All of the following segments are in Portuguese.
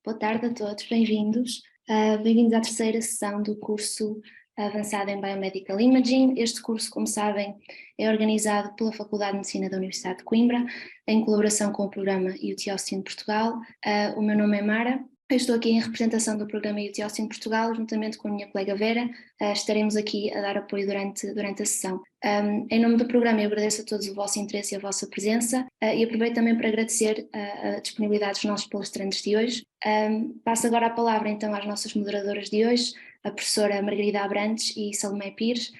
Boa tarde a todos, bem-vindos. Bem-vindos à terceira sessão do curso avançado em Biomedical Imaging. Este curso, como sabem, é organizado pela Faculdade de Medicina da Universidade de Coimbra, em colaboração com o programa UT Austin Portugal. O meu nome é Mara. Eu estou aqui em representação do programa UT Austin Portugal, juntamente com a minha colega Vera. Estaremos aqui a dar apoio durante a sessão. Em nome do programa, eu agradeço a todos o vosso interesse e a vossa presença e aproveito também para agradecer a disponibilidade dos nossos palestrantes de hoje. Passo agora a palavra então às nossas moderadoras de hoje, a professora Margarida Abrantes e Salomé Pires,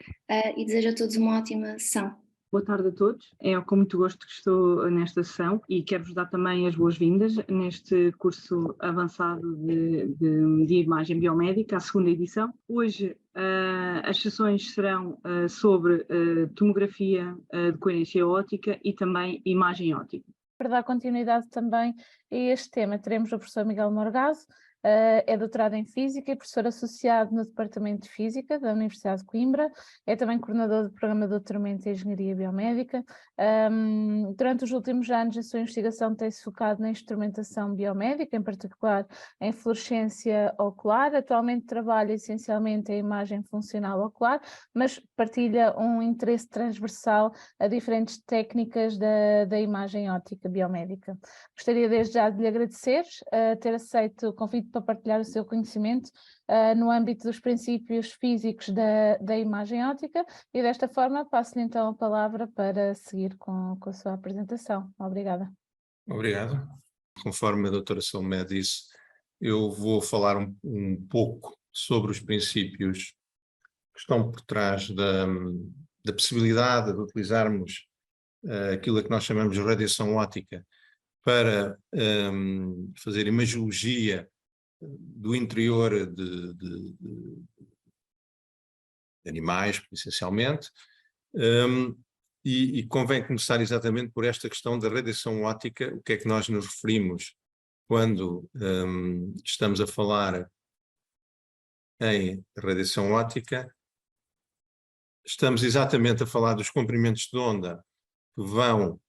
e desejo a todos uma ótima sessão. Boa tarde a todos, é com muito gosto que estou nesta sessão e quero-vos dar também as boas-vindas neste curso avançado de imagem biomédica, a segunda edição. Hoje as sessões serão sobre tomografia de coerência óptica e também imagem óptica. Para dar continuidade também a este tema, teremos o professor Miguel Morgado, é doutorado em Física e professor associado no Departamento de Física da Universidade de Coimbra, é também coordenador do Programa de Doutoramento em Engenharia Biomédica. Durante os últimos anos a sua investigação tem-se focado na instrumentação biomédica, em particular em fluorescência ocular. Atualmente trabalha essencialmente em imagem funcional ocular, mas partilha um interesse transversal a diferentes técnicas da imagem óptica biomédica. Gostaria desde já de lhe agradecer ter aceito o convite para partilhar o seu conhecimento no âmbito dos princípios físicos da imagem óptica e desta forma passo-lhe então a palavra para seguir com a sua apresentação. Obrigada. Obrigado. Conforme a doutora Salomé disse, eu vou falar um pouco sobre os princípios que estão por trás da possibilidade de utilizarmos aquilo a que nós chamamos de radiação óptica para fazer imagiologia do interior de animais, essencialmente, e convém começar exatamente por esta questão da radiação óptica. O que é que nós nos referimos quando estamos a falar em radiação óptica? Estamos exatamente a falar dos comprimentos de onda que vão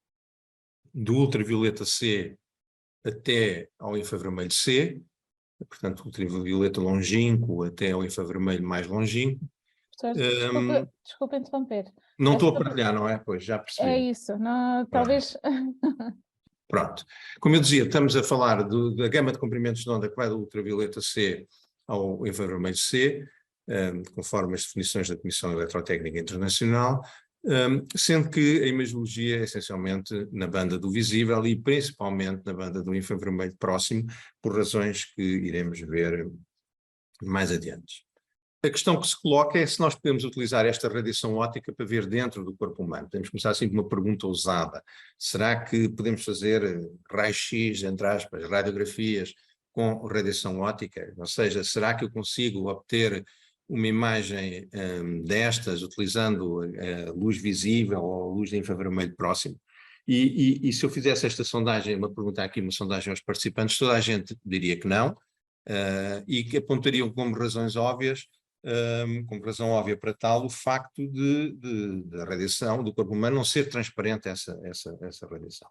do ultravioleta C até ao infravermelho C, portanto, ultravioleta longínquo até ao infravermelho mais longínquo. Desculpa interromper. Não estou a partilhar, não é? Pois, já percebi. É isso, não, talvez... Pronto. Como eu dizia, estamos a falar da gama de comprimentos de onda que vai do ultravioleta C ao infravermelho C, conforme as definições da Comissão Eletrotécnica Internacional, sendo que a imagiologia é essencialmente na banda do visível e principalmente na banda do infravermelho próximo, por razões que iremos ver mais adiante. A questão que se coloca é se nós podemos utilizar esta radiação óptica para ver dentro do corpo humano. Podemos começar assim com uma pergunta ousada. Será que podemos fazer raio-x, entre aspas, radiografias com radiação óptica? Ou seja, será que eu consigo obter uma imagem destas utilizando a luz visível ou a luz de infravermelho próximo? E se eu fizesse esta sondagem, uma pergunta aqui, uma sondagem aos participantes, toda a gente diria que não, e que apontariam como razões óbvias, como razão óbvia para tal, o facto da radiação do corpo humano não ser transparente essa radiação.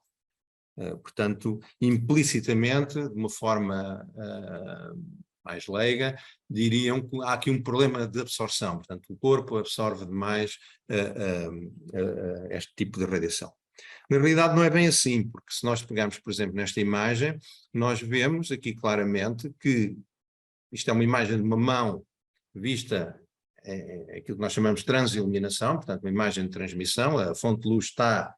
Portanto, implicitamente, de uma forma mais leiga, diriam que há aqui um problema de absorção, portanto o corpo absorve demais este tipo de radiação. Na realidade não é bem assim, porque se nós pegarmos, por exemplo, nesta imagem, nós vemos aqui claramente que isto é uma imagem de uma mão vista, aquilo que nós chamamos de transiluminação, portanto uma imagem de transmissão, a fonte de luz está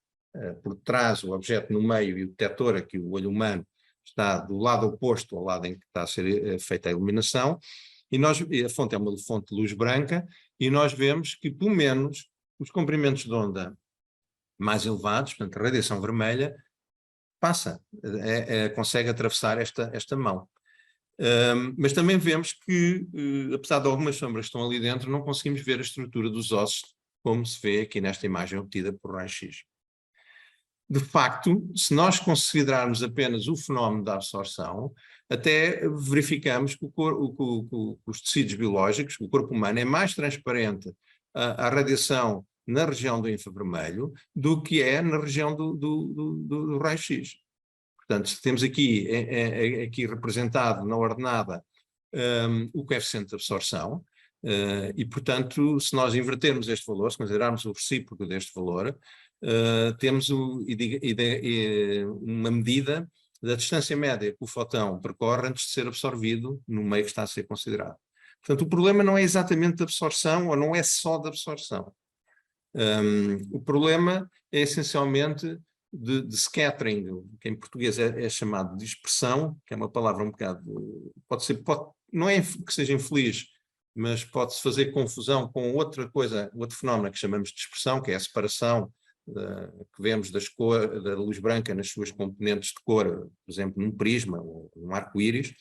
por trás, o objeto no meio e o detector, aqui o olho humano, está do lado oposto ao lado em que está a ser feita a iluminação, e a fonte é uma fonte de luz branca, e nós vemos que, pelo menos, os comprimentos de onda mais elevados, portanto a radiação vermelha, passa, consegue atravessar esta mão. Mas também vemos que, apesar de algumas sombras que estão ali dentro, não conseguimos ver a estrutura dos ossos, como se vê aqui nesta imagem obtida por raio-x. De facto, se nós considerarmos apenas o fenómeno da absorção, até verificamos que os tecidos biológicos, o corpo humano, é mais transparente à radiação na região do infravermelho do que é na região do raio-x. Portanto, temos aqui representado na ordenada o coeficiente de absorção, e, portanto, se nós invertermos este valor, se considerarmos o recíproco deste valor, temos uma medida da distância média que o fotão percorre antes de ser absorvido no meio que está a ser considerado. Portanto, o problema não é exatamente de absorção, ou não é só de absorção. O problema é essencialmente de scattering, que em português é chamado de dispersão, que é uma palavra um bocado, não é que seja infeliz, mas pode-se fazer confusão com outra coisa, outro fenómeno que chamamos de dispersão, que é a separação que vemos da luz branca nas suas componentes de cor, por exemplo, num prisma ou num arco-íris.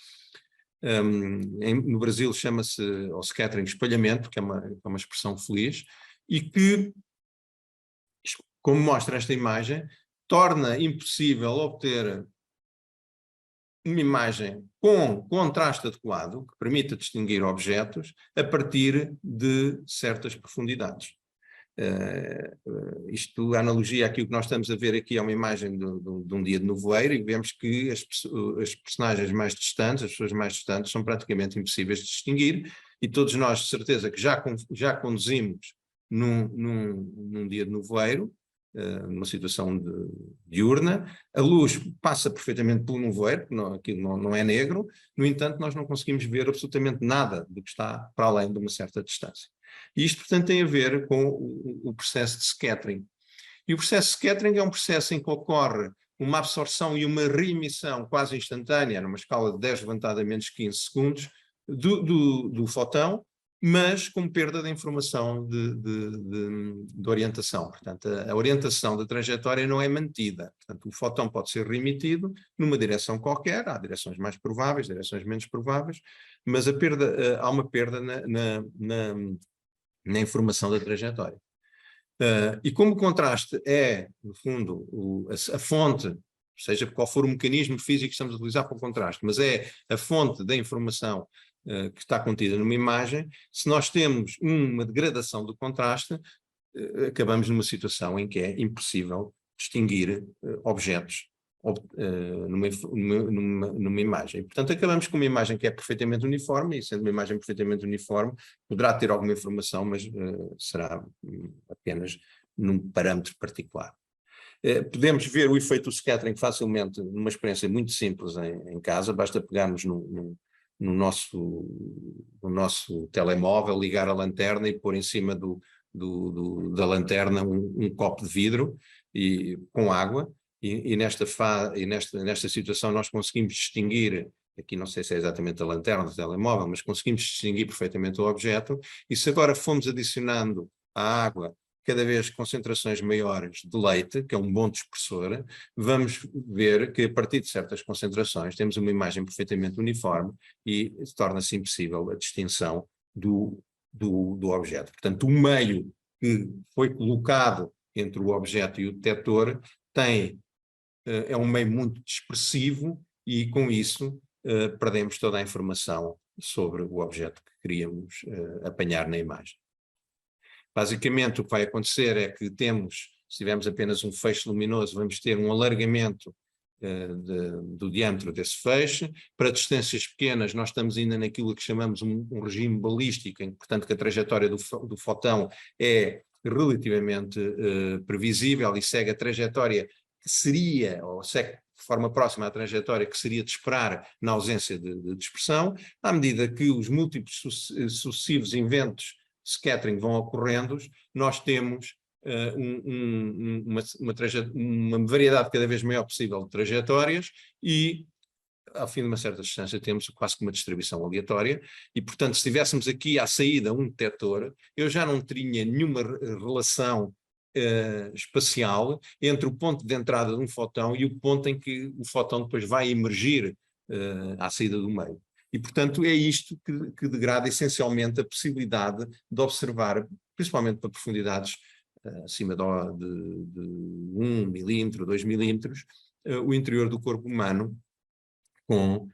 No Brasil chama-se o scattering espalhamento, que é uma expressão feliz, e que, como mostra esta imagem, torna impossível obter uma imagem com contraste adequado, que permita distinguir objetos a partir de certas profundidades. A analogia aqui, o que nós estamos a ver aqui é uma imagem de um dia de nevoeiro, e vemos que as personagens mais distantes, as pessoas mais distantes, são praticamente impossíveis de distinguir, e todos nós, de certeza, que já conduzimos num dia de nevoeiro, numa situação diurna, a luz passa perfeitamente pelo nevoeiro, aquilo não é negro, no entanto nós não conseguimos ver absolutamente nada do que está para além de uma certa distância. E isto, portanto, tem a ver com o processo de scattering. E o processo de scattering é um processo em que ocorre uma absorção e uma reemissão quase instantânea, numa escala de 10 levantado a menos 15 segundos, do fotão, mas com perda de informação de orientação. Portanto, a orientação da trajetória não é mantida. Portanto, o fotão pode ser remitido numa direção qualquer, há direções mais prováveis, direções menos prováveis, mas há uma perda na informação da trajetória. E como o contraste é, no fundo, a fonte, seja qual for o mecanismo físico que estamos a utilizar para o contraste, mas é a fonte da informação que está contida numa imagem, se nós temos uma degradação do contraste, acabamos numa situação em que é impossível distinguir objetos numa imagem. Portanto, acabamos com uma imagem que é perfeitamente uniforme, e sendo uma imagem perfeitamente uniforme, poderá ter alguma informação, mas será apenas num parâmetro particular. Podemos ver o efeito do scattering facilmente numa experiência muito simples em casa, basta pegarmos no nosso telemóvel, ligar a lanterna e pôr em cima da lanterna um copo de vidro com água, e nesta situação nós conseguimos distinguir, aqui não sei se é exatamente a lanterna do telemóvel, mas conseguimos distinguir perfeitamente o objeto, e se agora formos adicionando à água cada vez concentrações maiores de leite, que é um bom dispersor, vamos ver que a partir de certas concentrações temos uma imagem perfeitamente uniforme e torna-se impossível a distinção do objeto. Portanto, o meio que foi colocado entre o objeto e o detector é um meio muito dispersivo, e com isso perdemos toda a informação sobre o objeto que queríamos apanhar na imagem. Basicamente, o que vai acontecer é que se tivermos apenas um feixe luminoso, vamos ter um alargamento do diâmetro desse feixe. Para distâncias pequenas, nós estamos ainda naquilo que chamamos um regime balístico, em que, portanto, que a trajetória do fotão é relativamente previsível e segue a trajetória que seria, ou segue de forma próxima à trajetória que seria de esperar na ausência de dispersão. À medida que os múltiplos sucessivos eventos scattering vão ocorrendo, nós temos uma variedade cada vez maior possível de trajetórias, e ao fim de uma certa distância temos quase que uma distribuição aleatória, e portanto se tivéssemos aqui à saída um detector, eu já não teria nenhuma relação espacial entre o ponto de entrada de um fotão e o ponto em que o fotão depois vai emergir à saída do meio. E, portanto, é isto que degrada essencialmente a possibilidade de observar, principalmente para profundidades acima de 1 milímetro, 2 milímetros, o interior do corpo humano com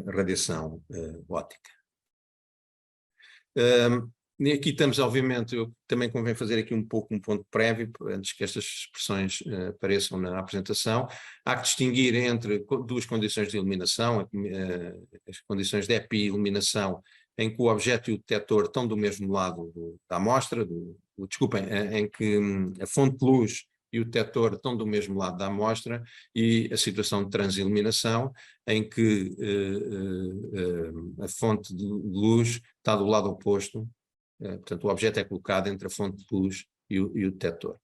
radiação óptica. Aqui estamos, obviamente, também convém fazer aqui um ponto prévio, antes que estas expressões apareçam na apresentação. Há que distinguir entre duas condições de iluminação, as condições de epi-iluminação, em que o objeto e o detector estão do mesmo lado da amostra, desculpem, em que a fonte de luz e o detector estão do mesmo lado da amostra, e a situação de transiluminação, em que a fonte de luz está do lado oposto, portanto o objeto é colocado entre a fonte de luz e o detector.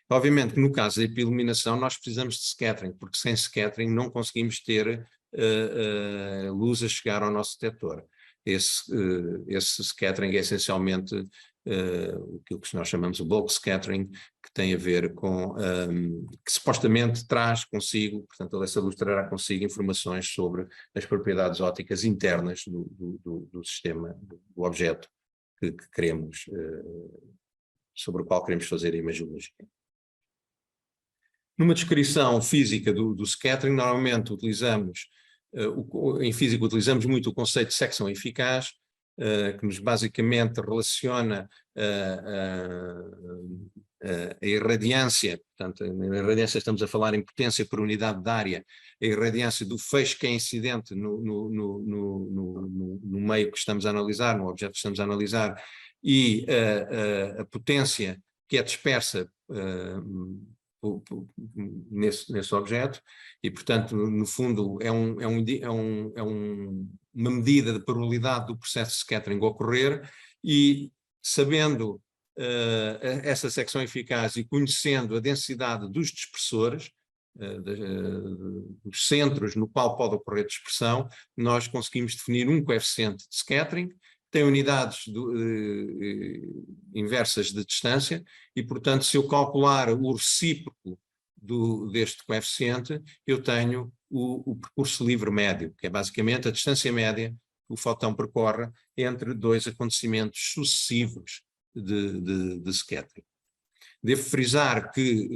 Obviamente que no caso da epiluminação nós precisamos de scattering, porque sem scattering não conseguimos ter luz a chegar ao nosso detector. Esse scattering é essencialmente aquilo que nós chamamos de bulk scattering, que tem a ver com, que supostamente traz consigo, portanto essa luz trará consigo informações sobre as propriedades ópticas internas do sistema, do objeto que queremos, sobre o qual queremos fazer a imagiologia. Numa descrição física do scattering, normalmente utilizamos, em física utilizamos muito o conceito de secção eficaz, que nos basicamente relaciona a irradiância, portanto, na irradiância estamos a falar em potência por unidade de área, a irradiância do feixe que é incidente no meio que estamos a analisar, no objeto que estamos a analisar, e a potência que é dispersa nesse objeto, e portanto no fundo é uma medida de probabilidade do processo de scattering ocorrer, e sabendo essa secção eficaz e conhecendo a densidade dos dispersores, dos centros no qual pode ocorrer dispersão, nós conseguimos definir um coeficiente de scattering, tem unidades inversas de distância, e portanto se eu calcular o recíproco deste coeficiente, eu tenho o percurso livre médio, que é basicamente a distância média que o fotão percorre entre dois acontecimentos sucessivos de scattering. Devo frisar que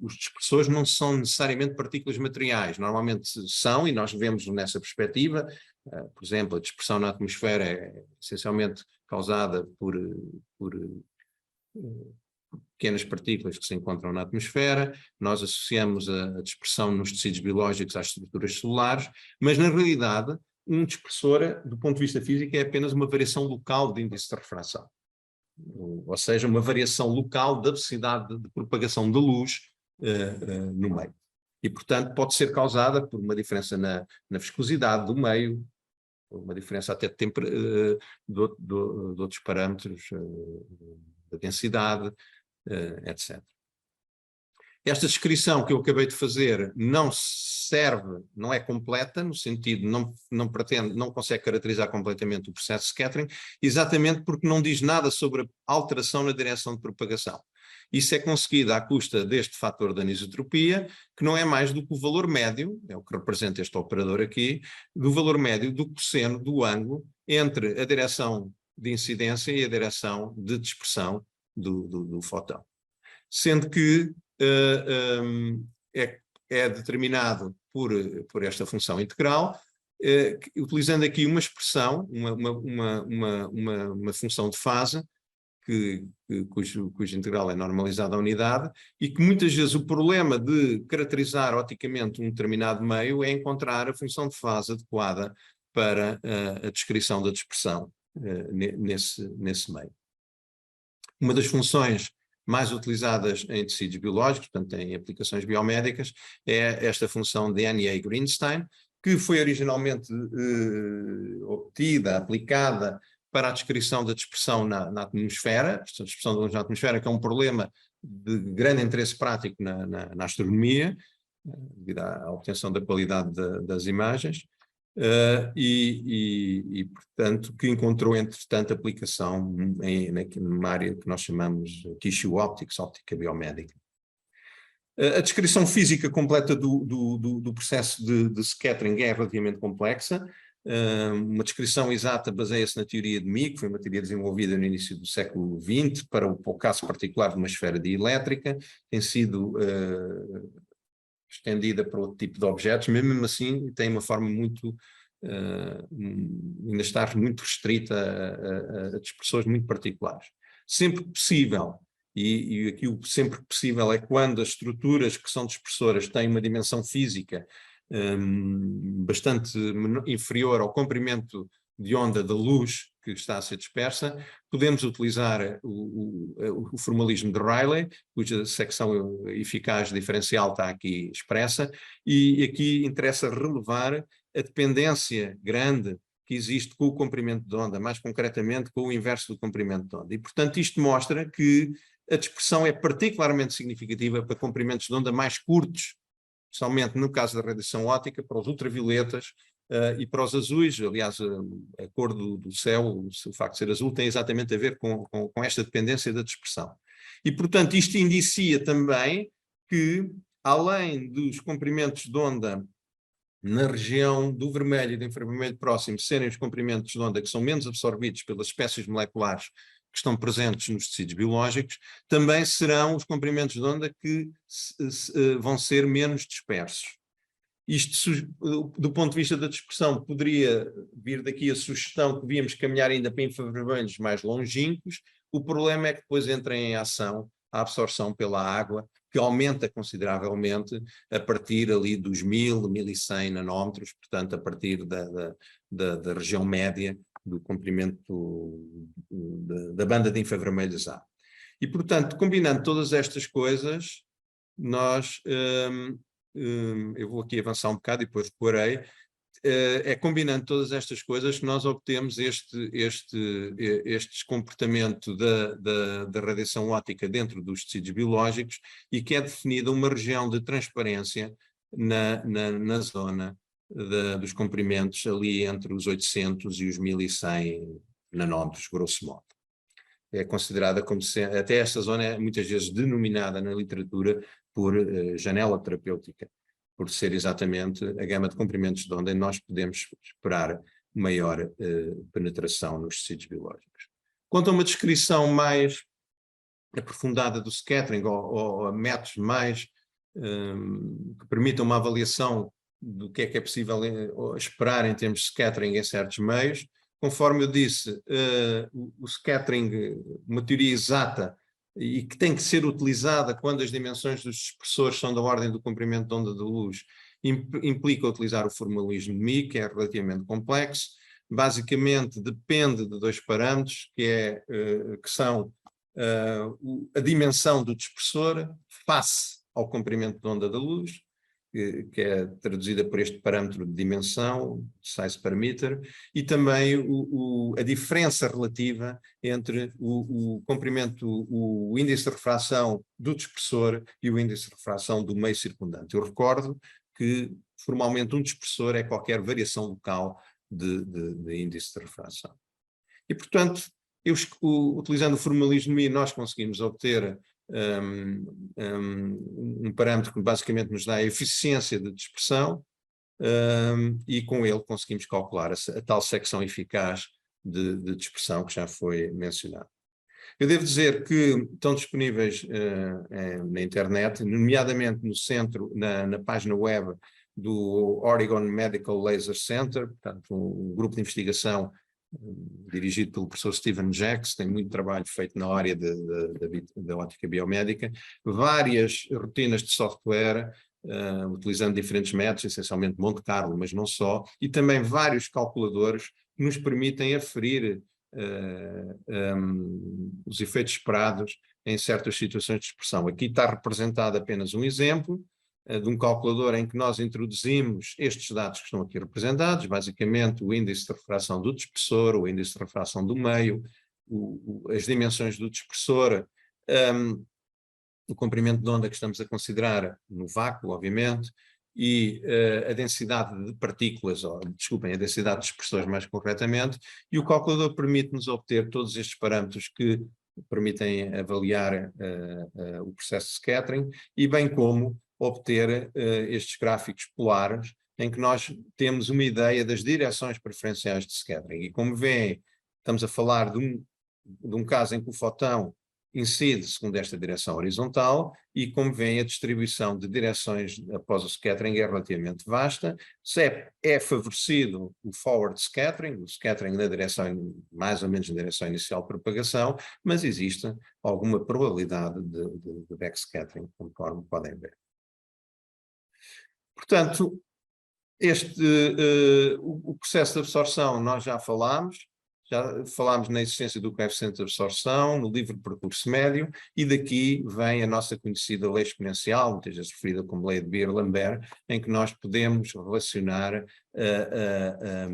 os dispersores não são necessariamente partículas materiais, normalmente são, e nós vemos nessa perspectiva, por exemplo, a dispersão na atmosfera é essencialmente causada por pequenas partículas que se encontram na atmosfera. Nós associamos a dispersão nos tecidos biológicos às estruturas celulares, mas na realidade um dispersor, do ponto de vista físico, é apenas uma variação local de índice de refração, ou seja, uma variação local da velocidade de propagação da luz no meio. E, portanto, pode ser causada por uma diferença na viscosidade do meio, uma diferença até de outros parâmetros, da densidade, etc. Esta descrição que eu acabei de fazer não serve, não é completa, no sentido, não pretende, não consegue caracterizar completamente o processo de scattering, exatamente porque não diz nada sobre a alteração na direção de propagação. Isso é conseguido à custa deste fator de anisotropia, que não é mais do que o valor médio, é o que representa este operador aqui, do valor médio do cosseno do ângulo entre a direção de incidência e a direção de dispersão do fotão. Sendo que é determinado por esta função integral, utilizando aqui uma expressão, uma função de fase, cujo integral é normalizado à unidade, e que muitas vezes o problema de caracterizar oticamente um determinado meio é encontrar a função de fase adequada para a descrição da dispersão nesse meio. Uma das funções mais utilizadas em tecidos biológicos, portanto em aplicações biomédicas, é esta função de N.A. que foi originalmente obtida, aplicada para a descrição da dispersão na atmosfera, a dispersão da luz na atmosfera, que é um problema de grande interesse prático na astronomia, devido à obtenção da qualidade das imagens, portanto, que encontrou, entretanto, aplicação numa área que nós chamamos Tissue Optics, óptica biomédica. A descrição física completa do processo de scattering é relativamente complexa. Uma descrição exata baseia-se na teoria de Mie, que foi uma teoria desenvolvida no início do século XX para o caso particular de uma esfera dielétrica, tem sido estendida para outro tipo de objetos, mesmo assim tem uma forma muito ainda está muito restrita a dispersores muito particulares. Sempre que possível, e aqui o sempre que possível é quando as estruturas que são dispersoras têm uma dimensão física bastante inferior ao comprimento de onda da luz que está a ser dispersa, podemos utilizar o formalismo de Rayleigh, cuja secção eficaz diferencial está aqui expressa, e aqui interessa relevar a dependência grande que existe com o comprimento de onda, mais concretamente com o inverso do comprimento de onda. E, portanto, isto mostra que a dispersão é particularmente significativa para comprimentos de onda mais curtos, especialmente no caso da radiação óptica, para os ultravioletas e para os azuis. Aliás, a cor do céu, o facto de ser azul, tem exatamente a ver com esta dependência da dispersão. E, portanto, isto indicia também que, além dos comprimentos de onda na região do vermelho e do infravermelho próximo serem os comprimentos de onda que são menos absorvidos pelas espécies moleculares que estão presentes nos tecidos biológicos, também serão os comprimentos de onda que vão ser menos dispersos. Isto, do ponto de vista da dispersão, poderia vir daqui a sugestão que devíamos caminhar ainda para infravermelhos mais longínquos. O problema é que depois entra em ação a absorção pela água, que aumenta consideravelmente a partir ali dos 1000, 1100 nanómetros, portanto a partir da região média do comprimento da banda de infravermelhos A. E, portanto, combinando todas estas coisas, nós, eu vou aqui avançar um bocado e depois recuarei, é combinando todas estas coisas que nós obtemos este comportamento da radiação óptica dentro dos tecidos biológicos e que é definida uma região de transparência na zona dos comprimentos ali entre os 800 e os 1100 nanómetros, grosso modo. É considerada como até esta zona é muitas vezes denominada na literatura por janela terapêutica, por ser exatamente a gama de comprimentos de onda em nós podemos esperar maior penetração nos tecidos biológicos. Quanto a uma descrição mais aprofundada do scattering ou a métodos mais que permitam uma avaliação do que é possível esperar em termos de scattering em certos meios, conforme eu disse, o scattering, uma teoria exata e que tem que ser utilizada quando as dimensões dos dispersores são da ordem do comprimento de onda da luz, implica utilizar o formalismo de Mie, que é relativamente complexo. Basicamente depende de dois parâmetros, que são a dimensão do dispersor face ao comprimento de onda da luz, que é traduzida por este parâmetro de dimensão, size parameter, e também a diferença relativa entre o comprimento, o índice de refração do dispersor e o índice de refração do meio circundante. Eu recordo que, formalmente, um dispersor é qualquer variação local de índice de refração. E, portanto, utilizando o formalismo Mie, nós conseguimos obter um parâmetro que basicamente nos dá a eficiência de dispersão e com ele conseguimos calcular a tal secção eficaz de dispersão que já foi mencionada. Eu devo dizer que estão disponíveis na internet, nomeadamente no centro, na página web do Oregon Medical Laser Center, portanto um grupo de investigação dirigido pelo professor Stephen Jacks, tem muito trabalho feito na área da óptica biomédica, várias rotinas de software, utilizando diferentes métodos, essencialmente Monte Carlo, mas não só, e também vários calculadores que nos permitem aferir os efeitos esperados em certas situações de dispersão. Aqui está representado apenas um exemplo de um calculador em que nós introduzimos estes dados que estão aqui representados, basicamente o índice de refração do dispersor, o índice de refração do meio, as dimensões do dispersor, o comprimento de onda que estamos a considerar no vácuo, obviamente, e a densidade de partículas, desculpem, a densidade de dispersores mais concretamente, e o calculador permite-nos obter todos estes parâmetros que permitem avaliar o processo de scattering, e bem como obter estes gráficos polares, em que nós temos uma ideia das direções preferenciais de scattering. E como veem, estamos a falar de um caso em que o fotão incide segundo esta direção horizontal e, como veem, a distribuição de direções após o scattering é relativamente vasta. É favorecido o forward scattering, o scattering na direção, mais ou menos na direção inicial de propagação, mas existe alguma probabilidade de backscattering, conforme podem ver. Portanto, o processo de absorção nós já falámos na existência do coeficiente de absorção, no livre percurso médio, e daqui vem a nossa conhecida lei exponencial, muitas vezes referida como lei de Beer-Lambert, em que nós podemos relacionar a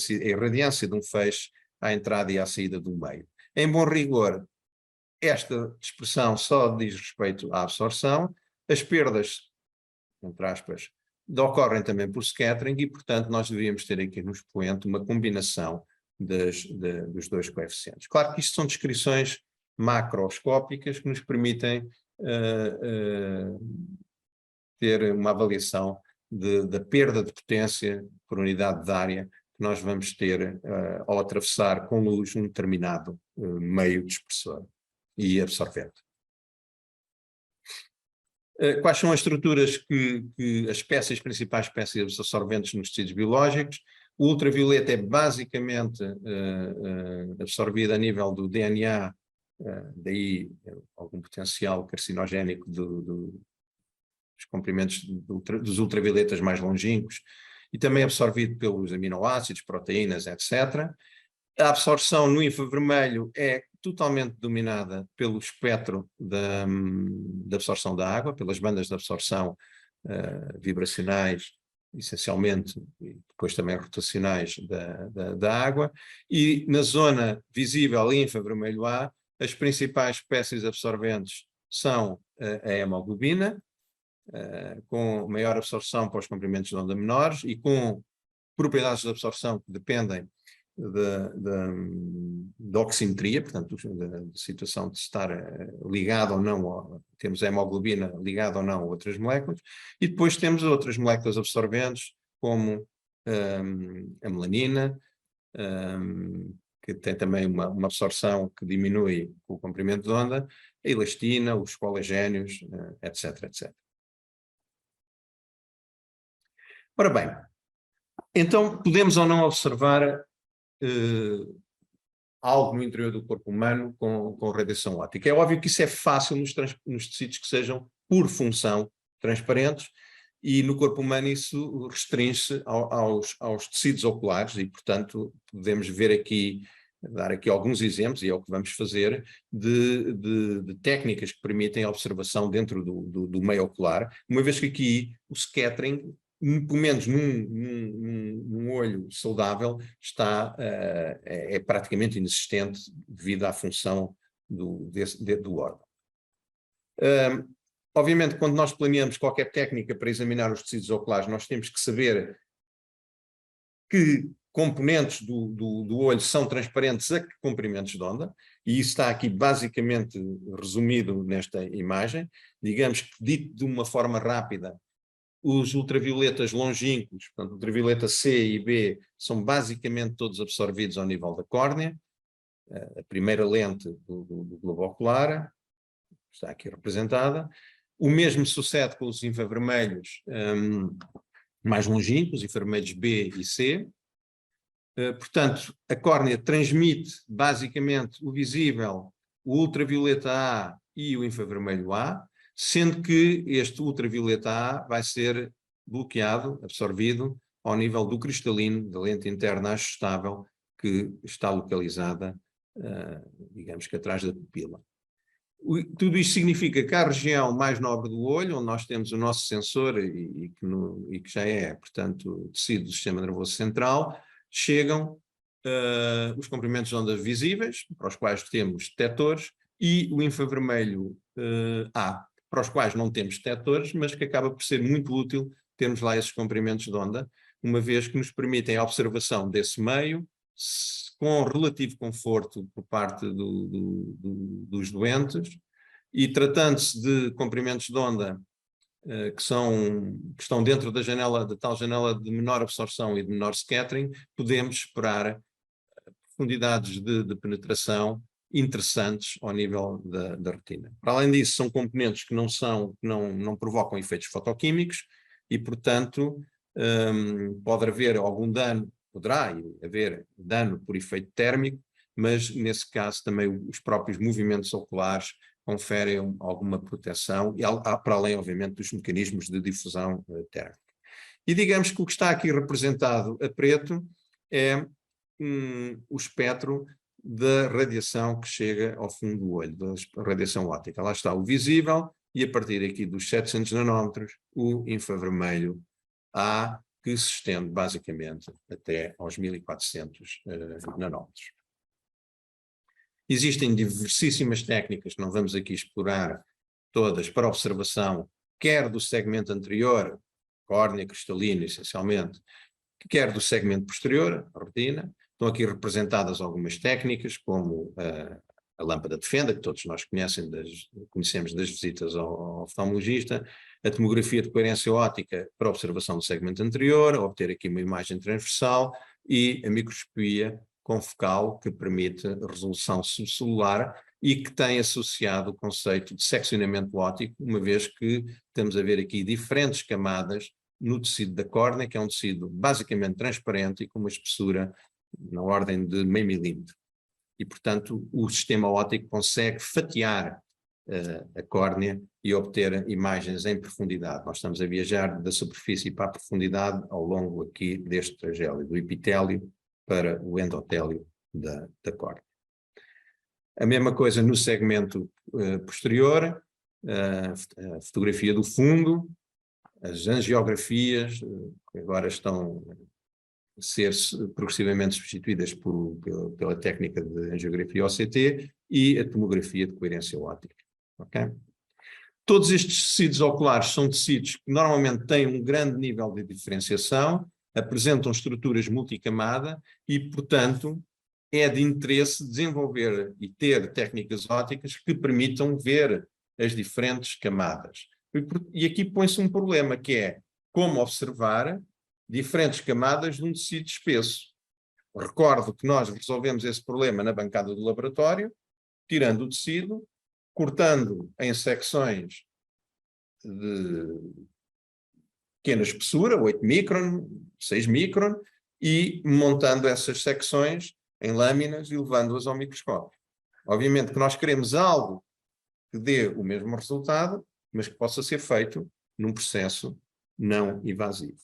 irradiância de um feixe à entrada e à saída do meio. Em bom rigor, esta expressão só diz respeito à absorção, as perdas, entre aspas, ocorrem também por scattering e, portanto, nós deveríamos ter aqui no expoente uma combinação dos dois coeficientes. Claro que isto são descrições macroscópicas que nos permitem ter uma avaliação da perda de potência por unidade de área que nós vamos ter ao atravessar com luz um determinado meio dispersor e absorvente. Quais são as estruturas as principais espécies absorventes nos tecidos biológicos? O ultravioleta é basicamente absorvido a nível do DNA, daí algum potencial carcinogénico dos comprimentos dos ultravioletas mais longínquos, e também absorvido pelos aminoácidos, proteínas, etc. A absorção no infravermelho é totalmente dominada pelo espectro da absorção da água, pelas bandas de absorção vibracionais, essencialmente, e depois também rotacionais da água, e na zona visível infravermelho A, as principais espécies absorventes são a hemoglobina, com maior absorção para os comprimentos de onda menores e com propriedades de absorção que dependem da oximetria, portanto, da situação de estar ligado ou não, temos a hemoglobina ligada ou não a outras moléculas, e depois temos outras moléculas absorventes, como a melanina, que tem também uma absorção que diminui com o comprimento de onda, a elastina, os colagénios, etc, etc. Ora bem, então podemos ou não observar algo no interior do corpo humano com radiação óptica. É óbvio que isso é fácil nos tecidos que sejam, por função, transparentes, e no corpo humano isso restringe-se aos tecidos oculares e, portanto, podemos ver aqui, dar aqui alguns exemplos, e é o que vamos fazer, de técnicas que permitem a observação dentro do meio ocular, uma vez que aqui o scattering, pelo menos num olho saudável, é praticamente inexistente devido à função do órgão. Obviamente, quando nós planeamos qualquer técnica para examinar os tecidos oculares, nós temos que saber que componentes do olho são transparentes a que comprimentos de onda, e isso está aqui basicamente resumido nesta imagem. Digamos que, dito de uma forma rápida, os ultravioletas longínquos, portanto, ultravioleta C e B, são basicamente todos absorvidos ao nível da córnea, a primeira lente do globo ocular, está aqui representada. O mesmo sucede com os infravermelhos mais longínquos, infravermelhos B e C. Portanto, a córnea transmite basicamente o visível, o ultravioleta A e o infravermelho A, sendo que este ultravioleta A vai ser bloqueado, absorvido, ao nível do cristalino, da lente interna ajustável, que está localizada, digamos que atrás da pupila. Tudo isto significa que a região mais nobre do olho, onde nós temos o nosso sensor e que já é, portanto, tecido do sistema nervoso central, chegam os comprimentos de onda visíveis, para os quais temos detectores, e o infravermelho A, para os quais não temos detectores, mas que acaba por ser muito útil termos lá esses comprimentos de onda, uma vez que nos permitem a observação desse meio, com relativo conforto por parte dos doentes, e tratando-se de comprimentos de onda que estão dentro da tal janela de menor absorção e de menor scattering, podemos esperar profundidades de penetração interessantes ao nível da retina. Para além disso, são componentes que não provocam efeitos fotoquímicos e, portanto, poderá haver dano por efeito térmico, mas nesse caso também os próprios movimentos oculares conferem alguma proteção, e para além, obviamente, dos mecanismos de difusão térmica. E digamos que o que está aqui representado a preto é o espectro da radiação que chega ao fundo do olho, da radiação óptica. Lá está o visível, e a partir aqui dos 700 nanómetros, o infravermelho A, que se estende basicamente até aos 1400 nanómetros. Existem diversíssimas técnicas, não vamos aqui explorar todas, para observação, quer do segmento anterior, córnea cristalina essencialmente, quer do segmento posterior, a retina. Estão aqui representadas algumas técnicas, como a lâmpada de fenda, que todos nós conhecemos das visitas ao oftalmologista, a tomografia de coerência óptica para observação do segmento anterior, obter aqui uma imagem transversal, e a microscopia confocal, que permite resolução subcelular e que tem associado o conceito de seccionamento óptico, uma vez que estamos a ver aqui diferentes camadas no tecido da córnea, que é um tecido basicamente transparente e com uma espessura na ordem de meio milímetro. E, portanto, o sistema óptico consegue fatiar a córnea e obter imagens em profundidade. Nós estamos a viajar da superfície para a profundidade ao longo aqui deste trajeto, do epitélio para o endotélio da córnea. A mesma coisa no segmento posterior, a fotografia do fundo, as angiografias, que agora estão a ser progressivamente substituídas pela técnica de angiografia OCT, e a tomografia de coerência óptica. Okay? Todos estes tecidos oculares são tecidos que normalmente têm um grande nível de diferenciação, apresentam estruturas multicamada e, portanto, é de interesse desenvolver e ter técnicas ópticas que permitam ver as diferentes camadas. E aqui põe-se um problema, que é como observar diferentes camadas de um tecido espesso. Recordo que nós resolvemos esse problema na bancada do laboratório, tirando o tecido, cortando em secções de pequena espessura, 8 micron, 6 micron, e montando essas secções em lâminas e levando-as ao microscópio. Obviamente que nós queremos algo que dê o mesmo resultado, mas que possa ser feito num processo não invasivo.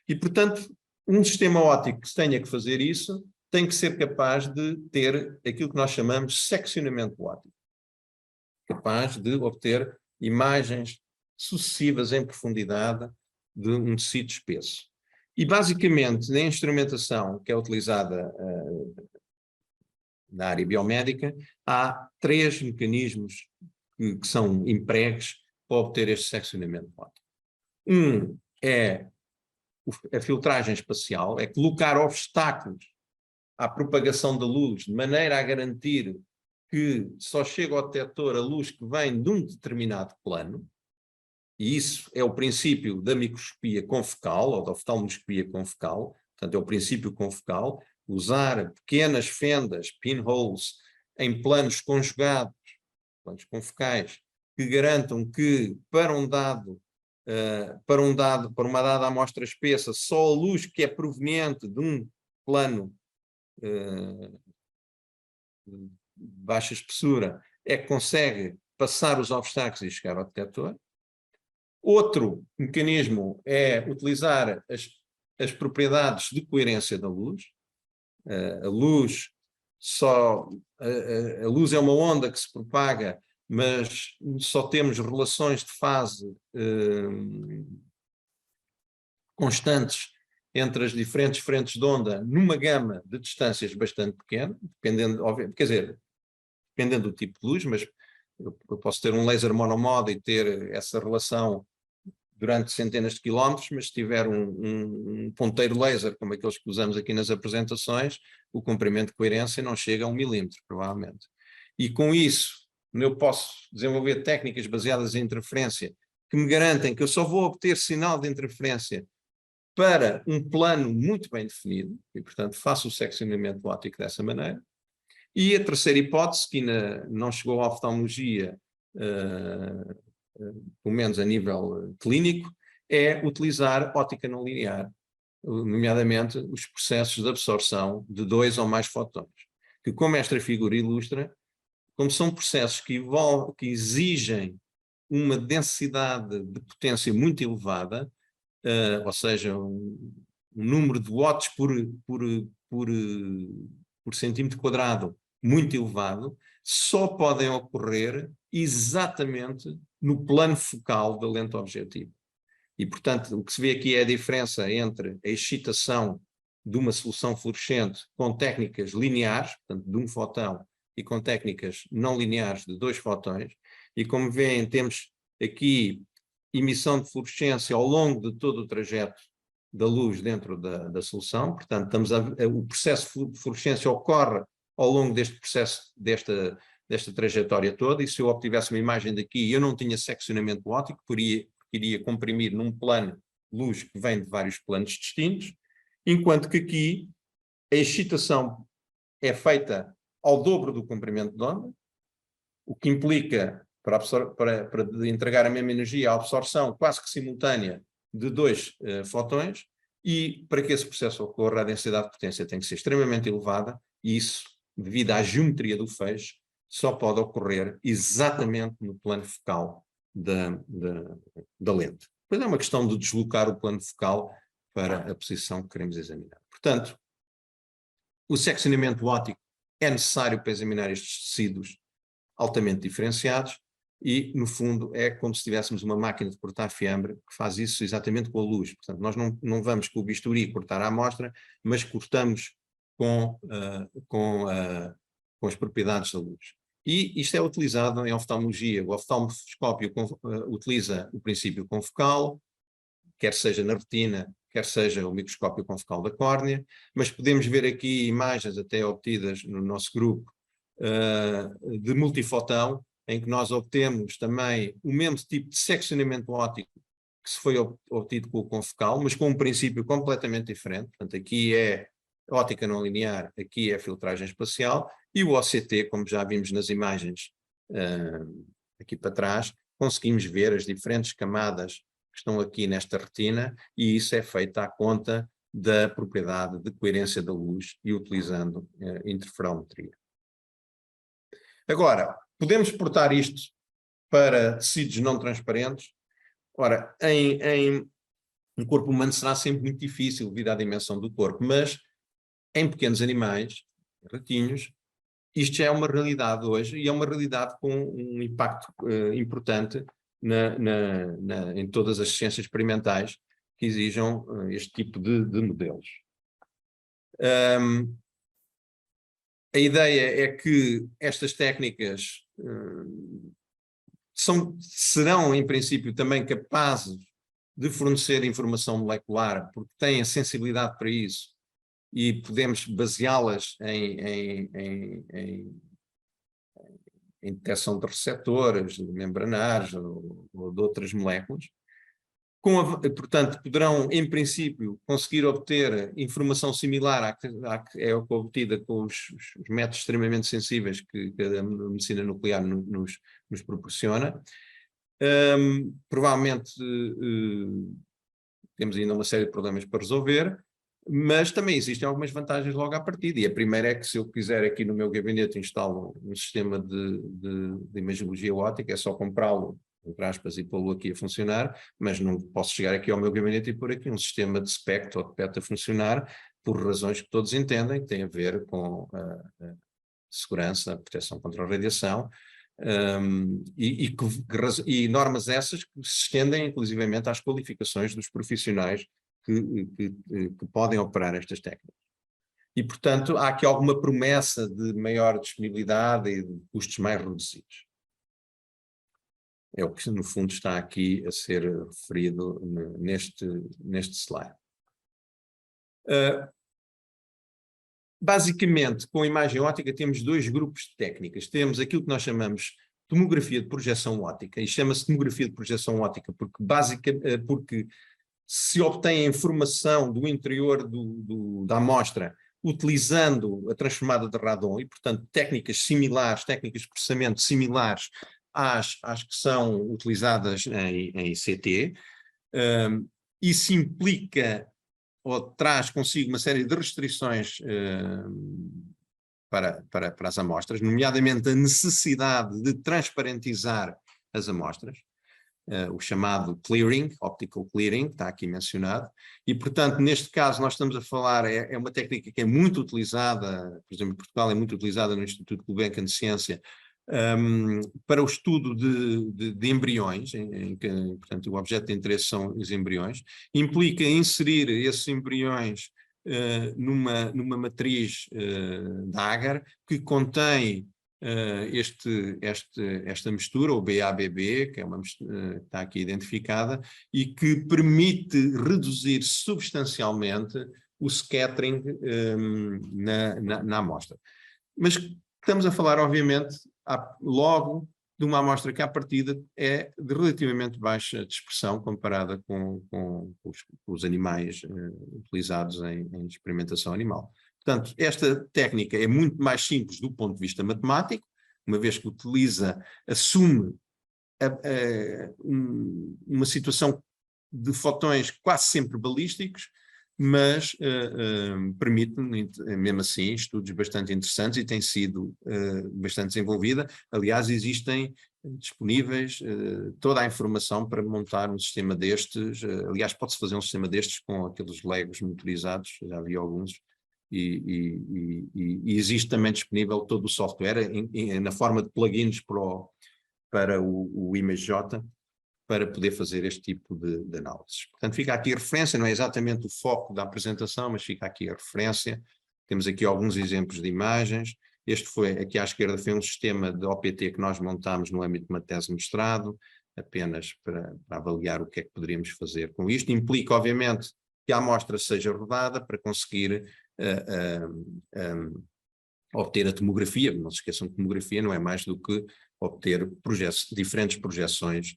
E, portanto, um sistema óptico que tenha que fazer isso tem que ser capaz de ter aquilo que nós chamamos de seccionamento óptico. Capaz de obter imagens sucessivas em profundidade de um tecido espesso. E, basicamente, na instrumentação que é utilizada na área biomédica, há 3 mecanismos que são empregos para obter este seccionamento óptico. Um é a filtragem espacial, é colocar obstáculos à propagação da luz, de maneira a garantir que só chega ao detector a luz que vem de um determinado plano, e isso é o princípio da microscopia confocal, ou da oftalmoscopia confocal, portanto é o princípio confocal, usar pequenas fendas, pinholes, em planos conjugados, planos confocais, que garantam que para uma dada amostra espessa, só a luz que é proveniente de um plano de baixa espessura é que consegue passar os obstáculos e chegar ao detector. Outro mecanismo é utilizar as propriedades de coerência da luz. A luz é uma onda que se propaga, mas só temos relações de fase constantes entre as diferentes frentes de onda numa gama de distâncias bastante pequena, dependendo do tipo de luz, mas eu posso ter um laser monomodo e ter essa relação durante centenas de quilómetros, mas se tiver um ponteiro laser, como aqueles que usamos aqui nas apresentações, o comprimento de coerência não chega a 1 milímetro, provavelmente. E com isso, eu posso desenvolver técnicas baseadas em interferência que me garantem que eu só vou obter sinal de interferência para um plano muito bem definido, e portanto faço o seccionamento óptico dessa maneira. E a terceira hipótese, que ainda não chegou à oftalmologia, pelo menos a nível clínico, é utilizar óptica não linear, nomeadamente os processos de absorção de 2 ou mais fotões, que, como esta figura ilustra, como são processos que exigem uma densidade de potência muito elevada, ou seja, um número de watts por centímetro quadrado muito elevado, só podem ocorrer exatamente no plano focal da lente objetivo. E, portanto, o que se vê aqui é a diferença entre a excitação de uma solução fluorescente com técnicas lineares, portanto, de um fotão, e com técnicas não lineares de 2 fotões. E como veem, temos aqui emissão de fluorescência ao longo de todo o trajeto da luz dentro da solução. Portanto, o processo de fluorescência ocorre ao longo deste processo, desta trajetória toda, e se eu obtivesse uma imagem daqui, eu não tinha seccionamento óptico, iria comprimir num plano luz que vem de vários planos distintos, enquanto que aqui a excitação é feita ao dobro do comprimento de onda, o que implica, para entregar a mesma energia, a absorção quase que simultânea de 2 fotões, e para que esse processo ocorra, a densidade de potência tem que ser extremamente elevada, e isso, devido à geometria do feixe, só pode ocorrer exatamente no plano focal da lente. Depois é uma questão de deslocar o plano focal para a posição que queremos examinar. Portanto, o seccionamento óptico é necessário para examinar estes tecidos altamente diferenciados e, no fundo, é como se tivéssemos uma máquina de cortar fiambre que faz isso exatamente com a luz. Portanto, nós não vamos com o bisturi cortar a amostra, mas cortamos com as propriedades da luz. E isto é utilizado em oftalmologia. O oftalmoscópio utiliza o princípio confocal, quer seja na retina, quer seja o microscópio confocal da córnea, mas podemos ver aqui imagens até obtidas no nosso grupo de multifotão, em que nós obtemos também o mesmo tipo de seccionamento óptico que se foi obtido com o confocal, mas com um princípio completamente diferente. Portanto, aqui é óptica não linear, aqui é filtragem espacial, e o OCT, como já vimos nas imagens aqui para trás, conseguimos ver as diferentes camadas que estão aqui nesta retina, e isso é feito à conta da propriedade de coerência da luz e utilizando interferometria. Agora, podemos portar isto para tecidos não transparentes? Ora, no corpo humano será sempre muito difícil devido à dimensão do corpo, mas em pequenos animais, ratinhos, isto já é uma realidade hoje, e é uma realidade com um impacto importante em todas as ciências experimentais que exijam este tipo de modelos. A ideia é que estas técnicas serão, em princípio, também capazes de fornecer informação molecular, porque têm a sensibilidade para isso, e podemos baseá-las em detecção de receptores, membranares ou de outras moléculas. Portanto, poderão, em princípio, conseguir obter informação similar à que é obtida com os métodos extremamente sensíveis que a medicina nuclear nos proporciona. Provavelmente temos ainda uma série de problemas para resolver, mas também existem algumas vantagens logo à partida. E a primeira é que, se eu quiser aqui no meu gabinete instalo um sistema de imagiologia óptica, é só comprá-lo, entre aspas, e pô-lo aqui a funcionar, mas não posso chegar aqui ao meu gabinete e pôr aqui um sistema de SPECT ou de PET a funcionar, por razões que todos entendem, que têm a ver com a segurança, a proteção contra a radiação, e normas essas que se estendem inclusivamente às qualificações dos profissionais que podem operar estas técnicas. E, portanto, há aqui alguma promessa de maior disponibilidade e de custos mais reduzidos. É o que, no fundo, está aqui a ser referido neste slide. Basicamente, com a imagem óptica temos 2 grupos de técnicas. Temos aquilo que nós chamamos tomografia de projeção óptica, e chama-se tomografia de projeção óptica porque se obtém a informação do interior da amostra utilizando a transformada de Radon e, portanto, técnicas similares, técnicas de processamento similares às que são utilizadas em CT. Isso implica ou traz consigo uma série de restrições para as amostras, nomeadamente a necessidade de transparentizar as amostras, o chamado clearing, optical clearing, que está aqui mencionado, e portanto neste caso nós estamos a falar, é uma técnica que é muito utilizada, por exemplo em Portugal é muito utilizada no Instituto Gulbenkian de Ciência, para o estudo de embriões, em que, portanto, o objeto de interesse são os embriões, implica inserir esses embriões numa matriz de agar que contém esta mistura, o BABB, que é uma mistura, que está aqui identificada, e que permite reduzir substancialmente o scattering na amostra. Mas estamos a falar, obviamente, logo de uma amostra que à partida é de relativamente baixa dispersão comparada com os animais utilizados em experimentação animal. Portanto, esta técnica é muito mais simples do ponto de vista matemático, uma vez que assume uma situação de fotões quase sempre balísticos, mas permite, mesmo assim, estudos bastante interessantes e tem sido bastante desenvolvida. Aliás, existem disponíveis toda a informação para montar um sistema destes. Aliás, pode-se fazer um sistema destes com aqueles Legos motorizados, já vi alguns, e existe também disponível todo o software na forma de plugins para o ImageJ, para poder fazer este tipo de análises. Portanto, fica aqui a referência, não é exatamente o foco da apresentação, mas fica aqui a referência. Temos aqui alguns exemplos de imagens. Este aqui à esquerda, foi um sistema de OPT que nós montámos no âmbito de uma tese de mestrado, apenas para avaliar o que é que poderíamos fazer com isto. Implica, obviamente, que a amostra seja rodada para conseguir obter a tomografia. Não se esqueçam que tomografia não é mais do que obter diferentes projeções,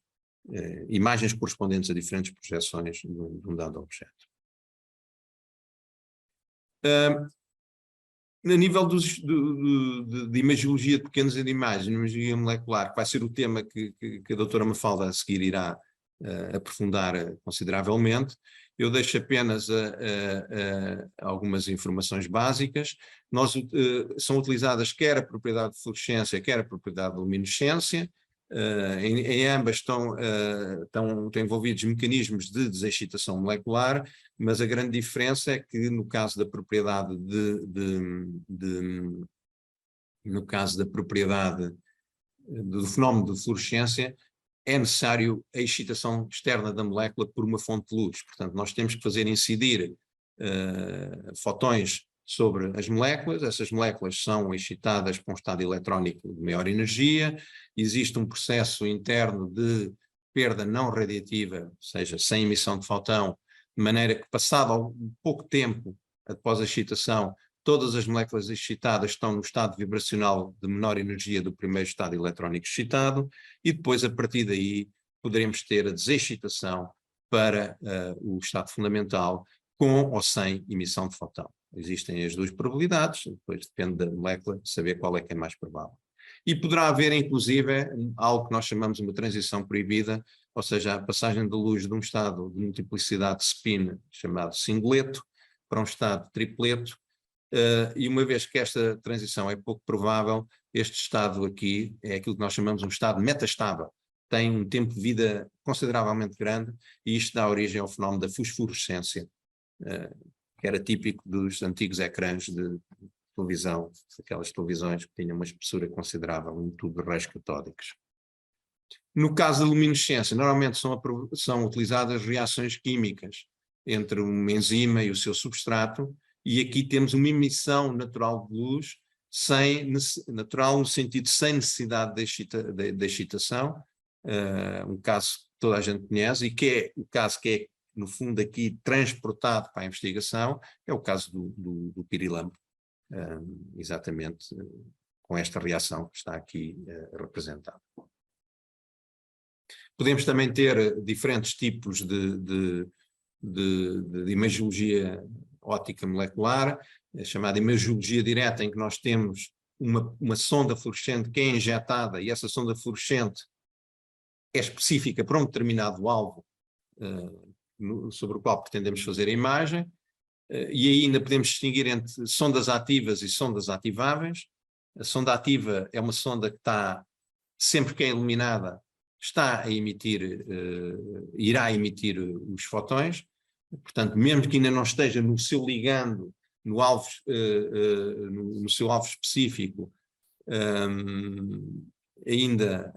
imagens correspondentes a diferentes projeções de um dado objeto. A nível de imagiologia de pequenos animais, imagiologia molecular, que vai ser o tema que a doutora Mafalda a seguir irá aprofundar consideravelmente, eu deixo apenas algumas informações básicas. São utilizadas quer a propriedade de fluorescência, quer a propriedade de luminescência. Em ambas estão envolvidos mecanismos de desexcitação molecular, mas a grande diferença é que no caso da propriedade do fenómeno de fluorescência, é necessário a excitação externa da molécula por uma fonte de luz. Portanto, nós temos que fazer incidir fotões sobre as moléculas. Essas moléculas são excitadas com um estado eletrónico de maior energia, existe um processo interno de perda não radiativa, ou seja, sem emissão de fotão, de maneira que passado pouco tempo após a excitação, todas as moléculas excitadas estão no estado vibracional de menor energia do primeiro estado eletrónico excitado, e depois, a partir daí, poderemos ter a desexcitação para o estado fundamental, com ou sem emissão de fotão. Existem as duas probabilidades, depois depende da molécula, saber qual é que é mais provável. E poderá haver, inclusive, algo que nós chamamos de uma transição proibida, ou seja, a passagem da luz de um estado de multiplicidade spin, chamado singleto, para um estado de tripleto, e uma vez que esta transição é pouco provável, este estado aqui é aquilo que nós chamamos de um estado metastável. Tem um tempo de vida consideravelmente grande, e isto dá origem ao fenómeno da fosforescência, que era típico dos antigos ecrãs de televisão, aquelas televisões que tinham uma espessura considerável, um tubo de raios catódicos. No caso da luminescência, normalmente são utilizadas reações químicas entre uma enzima e o seu substrato, e aqui temos uma emissão natural de luz, natural no sentido sem necessidade de excitação, um caso que toda a gente conhece, e que é o caso que é, no fundo, aqui transportado para a investigação, é o caso do pirilampo, exatamente com esta reação que está aqui representada. Podemos também ter diferentes tipos de imagiologia óptica molecular. a chamada imagiologia direta, em que nós temos uma sonda fluorescente que é injetada e essa sonda fluorescente é específica para um determinado alvo sobre o qual pretendemos fazer a imagem, e aí ainda podemos distinguir entre sondas ativas e sondas ativáveis. A sonda ativa é uma sonda que está, sempre que é iluminada, está a emitir, irá emitir os fotões, portanto, mesmo que ainda não esteja no seu ligando, no alvo, no seu alvo específico, ainda,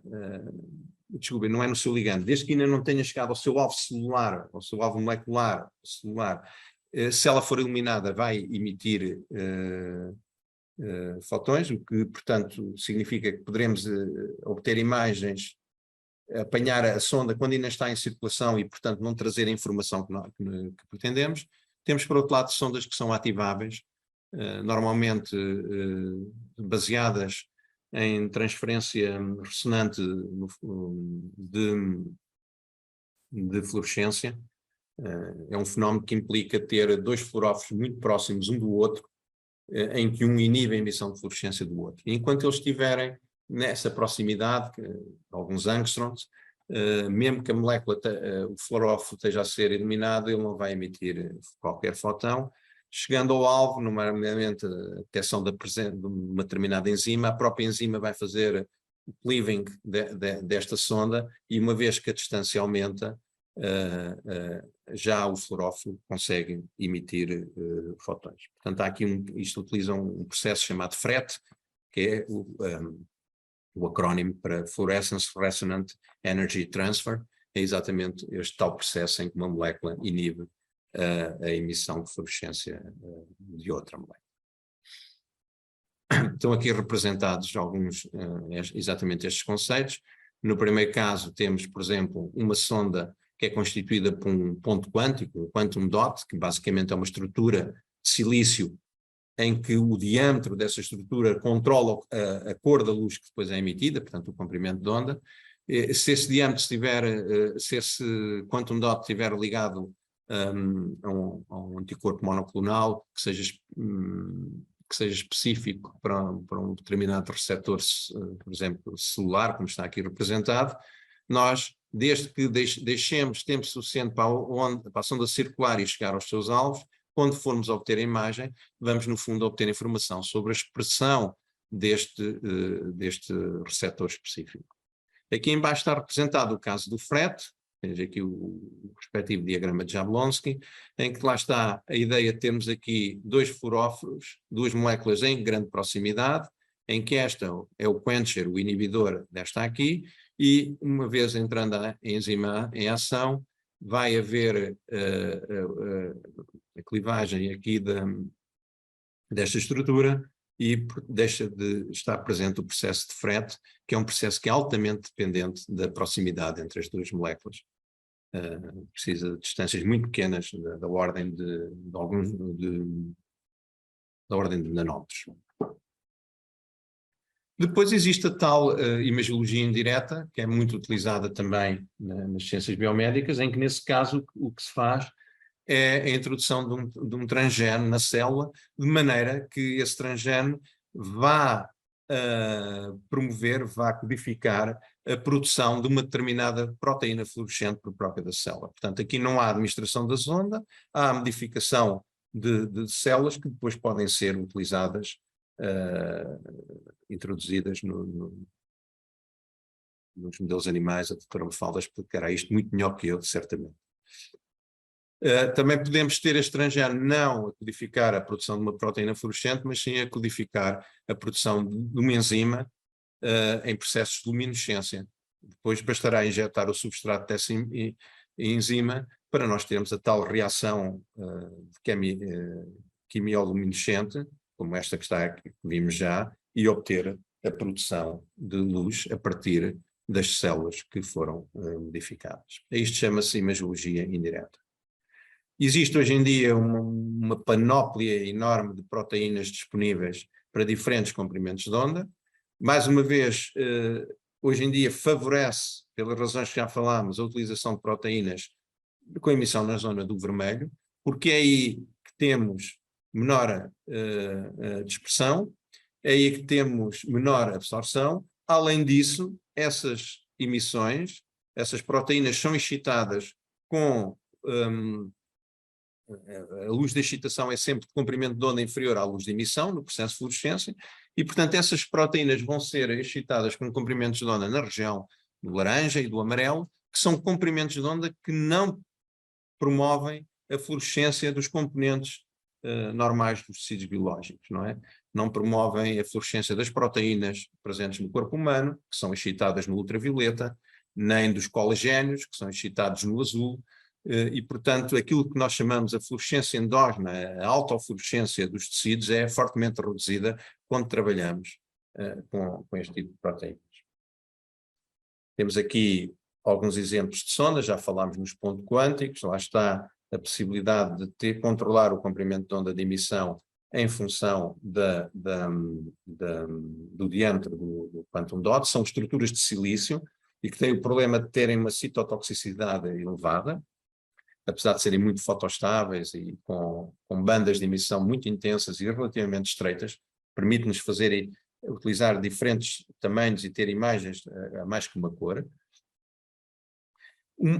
desculpem, não é no seu ligando, desde que ainda não tenha chegado ao seu alvo celular, ao seu alvo molecular, celular, se ela for iluminada vai emitir fotões, o que, portanto, significa que poderemos obter imagens, apanhar a sonda quando ainda está em circulação e, portanto, não trazer a informação que pretendemos. Temos, por outro lado, sondas que são ativáveis, normalmente baseadas em transferência ressonante de fluorescência. É um fenómeno que implica ter dois fluoróforos muito próximos um do outro, em que um inibe a emissão de fluorescência do outro. E enquanto eles estiverem nessa proximidade, alguns angstroms, mesmo que a molécula, o fluoróforo esteja a ser eliminado, ele não vai emitir qualquer fotão. Chegando ao alvo, nomeadamente a detecção da presença de uma determinada enzima, a própria enzima vai fazer o cleaving desta sonda, e uma vez que a distância aumenta, já o fluoróforo consegue emitir fotões. Portanto, há aqui isto utiliza um processo chamado FRET, que é o acrónimo para Fluorescence Resonant Energy Transfer. É exatamente este tal processo em que uma molécula inibe a emissão de fluorescência de outra molécula. Estão aqui representados alguns, exatamente estes conceitos. No primeiro caso temos, por exemplo, uma sonda que é constituída por um ponto quântico, um quantum dot, que basicamente é uma estrutura de silício em que o diâmetro dessa estrutura controla a cor da luz que depois é emitida, portanto o comprimento de onda. Se esse diâmetro estiver, se esse quantum dot estiver ligado a um anticorpo monoclonal que seja específico para um determinado receptor, por exemplo, celular, como está aqui representado, nós, desde que deixemos tempo suficiente para a sonda circular e chegar aos seus alvos, quando formos obter a imagem, vamos no fundo obter informação sobre a expressão deste receptor específico. Aqui em baixo está representado o caso do FRET, temos aqui o respectivo diagrama de Jablonski, em que lá está a ideia de termos aqui dois fluoróforos, duas moléculas em grande proximidade, em que esta é o quencher, o inibidor desta aqui, e uma vez entrando a enzima em ação, vai haver a clivagem aqui desta estrutura e deixa de estar presente o processo de FRET, que é um processo que é altamente dependente da proximidade entre as duas moléculas. Precisa de distâncias muito pequenas, da ordem da ordem de nanómetros. Depois existe a tal imagiologia indireta, que é muito utilizada também nas ciências biomédicas, em que nesse caso o que se faz é a introdução de um transgene na célula, de maneira que esse transgene vá promover, vá codificar a produção de uma determinada proteína fluorescente por própria da célula. Portanto, aqui não há administração da sonda, há a modificação de células que depois podem ser utilizadas, introduzidas nos modelos animais. A doutora Mafalda explicará isto muito melhor que eu, certamente. Também podemos ter este transgene não a codificar a produção de uma proteína fluorescente, mas sim a codificar a produção de uma enzima em processos de luminescência. Depois bastará injetar o substrato dessa enzima para nós termos a tal reação quimioluminescente, como esta que está aqui, que vimos já, e obter a produção de luz a partir das células que foram modificadas. Isto chama-se imagiologia indireta. Existe hoje em dia uma panóplia enorme de proteínas disponíveis para diferentes comprimentos de onda. Mais uma vez, hoje em dia favorece, pelas razões que já falámos, a utilização de proteínas com emissão na zona do vermelho, porque é aí que temos menor dispersão, é aí que temos menor absorção. Além disso, essas emissões, essas proteínas são excitadas com a luz de excitação é sempre de comprimento de onda inferior à luz de emissão, no processo de fluorescência, e, portanto, essas proteínas vão ser excitadas com comprimentos de onda na região do laranja e do amarelo, que são comprimentos de onda que não promovem a fluorescência dos componentes normais dos tecidos biológicos, não é? Não promovem a fluorescência das proteínas presentes no corpo humano, que são excitadas no ultravioleta, nem dos colagénios, que são excitados no azul, e, portanto, aquilo que nós chamamos a fluorescência endógena, a autofluorescência dos tecidos, é fortemente reduzida quando trabalhamos com este tipo de proteínas. Temos aqui alguns exemplos de sondas, já falámos nos pontos quânticos, lá está a possibilidade de controlar o comprimento de onda de emissão em função do diâmetro do quantum dot. São estruturas de silício e que têm o problema de terem uma citotoxicidade elevada, apesar de serem muito fotostáveis e com bandas de emissão muito intensas e relativamente estreitas, permite-nos utilizar diferentes tamanhos e ter imagens a mais que uma cor.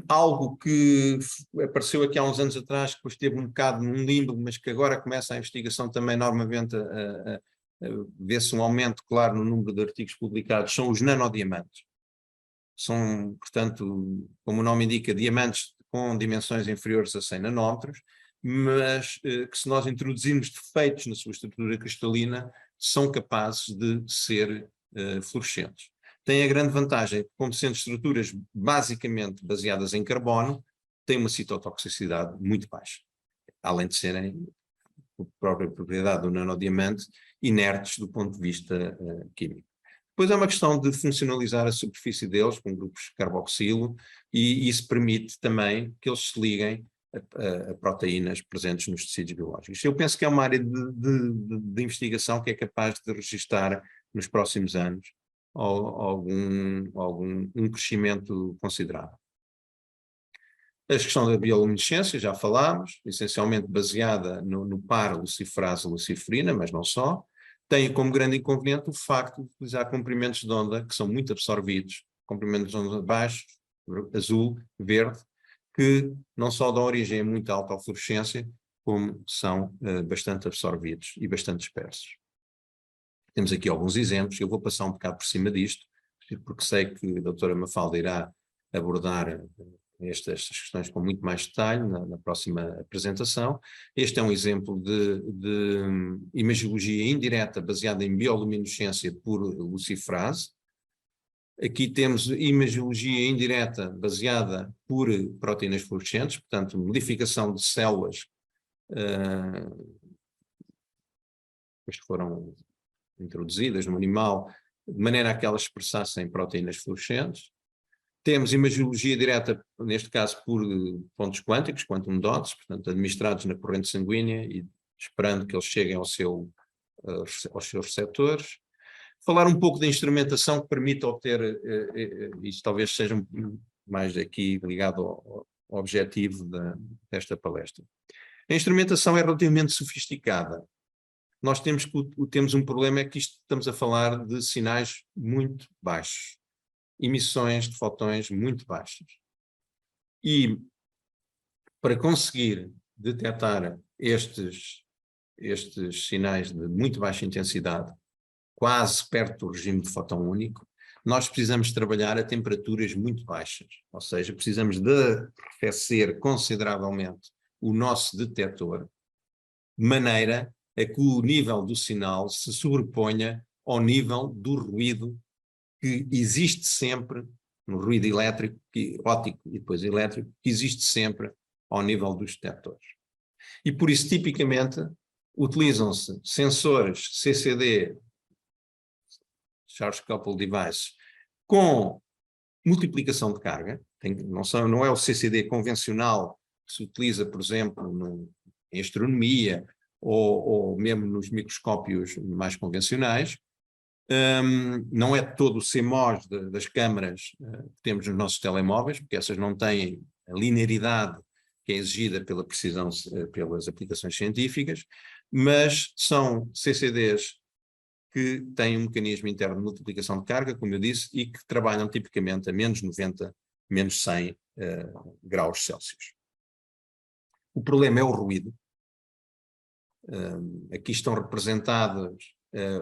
Algo que apareceu aqui há uns anos atrás, que depois teve um bocado num limbo, mas que agora começa a investigação também normalmente a ver-se um aumento claro no número de artigos publicados, são os nanodiamantes. São, portanto, como o nome indica, diamantes com dimensões inferiores a 100 nanómetros, mas que, se nós introduzirmos defeitos na sua estrutura cristalina, são capazes de ser fluorescentes. Tem a grande vantagem, como sendo estruturas basicamente baseadas em carbono, têm uma citotoxicidade muito baixa, além de serem, por própria propriedade do nanodiamante, inertes do ponto de vista químico. Depois é uma questão de funcionalizar a superfície deles com grupos carboxilo, e isso permite também que eles se liguem a proteínas presentes nos tecidos biológicos. Eu penso que é uma área de investigação que é capaz de registar nos próximos anos um crescimento considerável. A questão da bioluminescência, já falámos, essencialmente baseada no par luciferase-luciferina, mas não só. Tem como grande inconveniente o facto de utilizar comprimentos de onda que são muito absorvidos, comprimentos de onda baixos, azul, verde, que não só dão origem a muita alta fluorescência, como são bastante absorvidos e bastante dispersos. Temos aqui alguns exemplos, eu vou passar um bocado por cima disto, porque sei que a doutora Mafalda irá abordar estas questões com muito mais detalhe na próxima apresentação. Este é um exemplo de imagiologia indireta baseada em bioluminescência por luciferase. Aqui temos imagiologia indireta baseada por proteínas fluorescentes, portanto, modificação de células que foram introduzidas no animal, de maneira a que elas expressassem proteínas fluorescentes. Temos imagiologia direta, neste caso por pontos quânticos, quantum dots, portanto, administrados na corrente sanguínea e esperando que eles cheguem aos seus receptores. Falar um pouco da instrumentação que permite obter, isto talvez seja mais aqui ligado ao objetivo desta palestra. A instrumentação é relativamente sofisticada. Nós temos um problema, é que estamos a falar de sinais muito baixos, emissões de fotões muito baixas. E para conseguir detectar estes sinais de muito baixa intensidade, quase perto do regime de fotão único, nós precisamos trabalhar a temperaturas muito baixas, ou seja, precisamos de arrefecer consideravelmente o nosso detector, de maneira a que o nível do sinal se sobreponha ao nível do ruído que existe sempre, no ruído elétrico, óptico e depois elétrico, que existe sempre ao nível dos detectores. E por isso, tipicamente, utilizam-se sensores CCD, Charge Coupled Device, com multiplicação de carga. Não é o CCD convencional que se utiliza, por exemplo, em astronomia ou mesmo nos microscópios mais convencionais. Não é todo o CMOS das câmaras que temos nos nossos telemóveis, porque essas não têm a linearidade que é exigida pela precisão, pelas aplicações científicas, mas são CCDs que têm um mecanismo interno de multiplicação de carga, como eu disse, e que trabalham tipicamente a menos 90, menos 100 graus Celsius. O problema é o ruído. Aqui estão representadas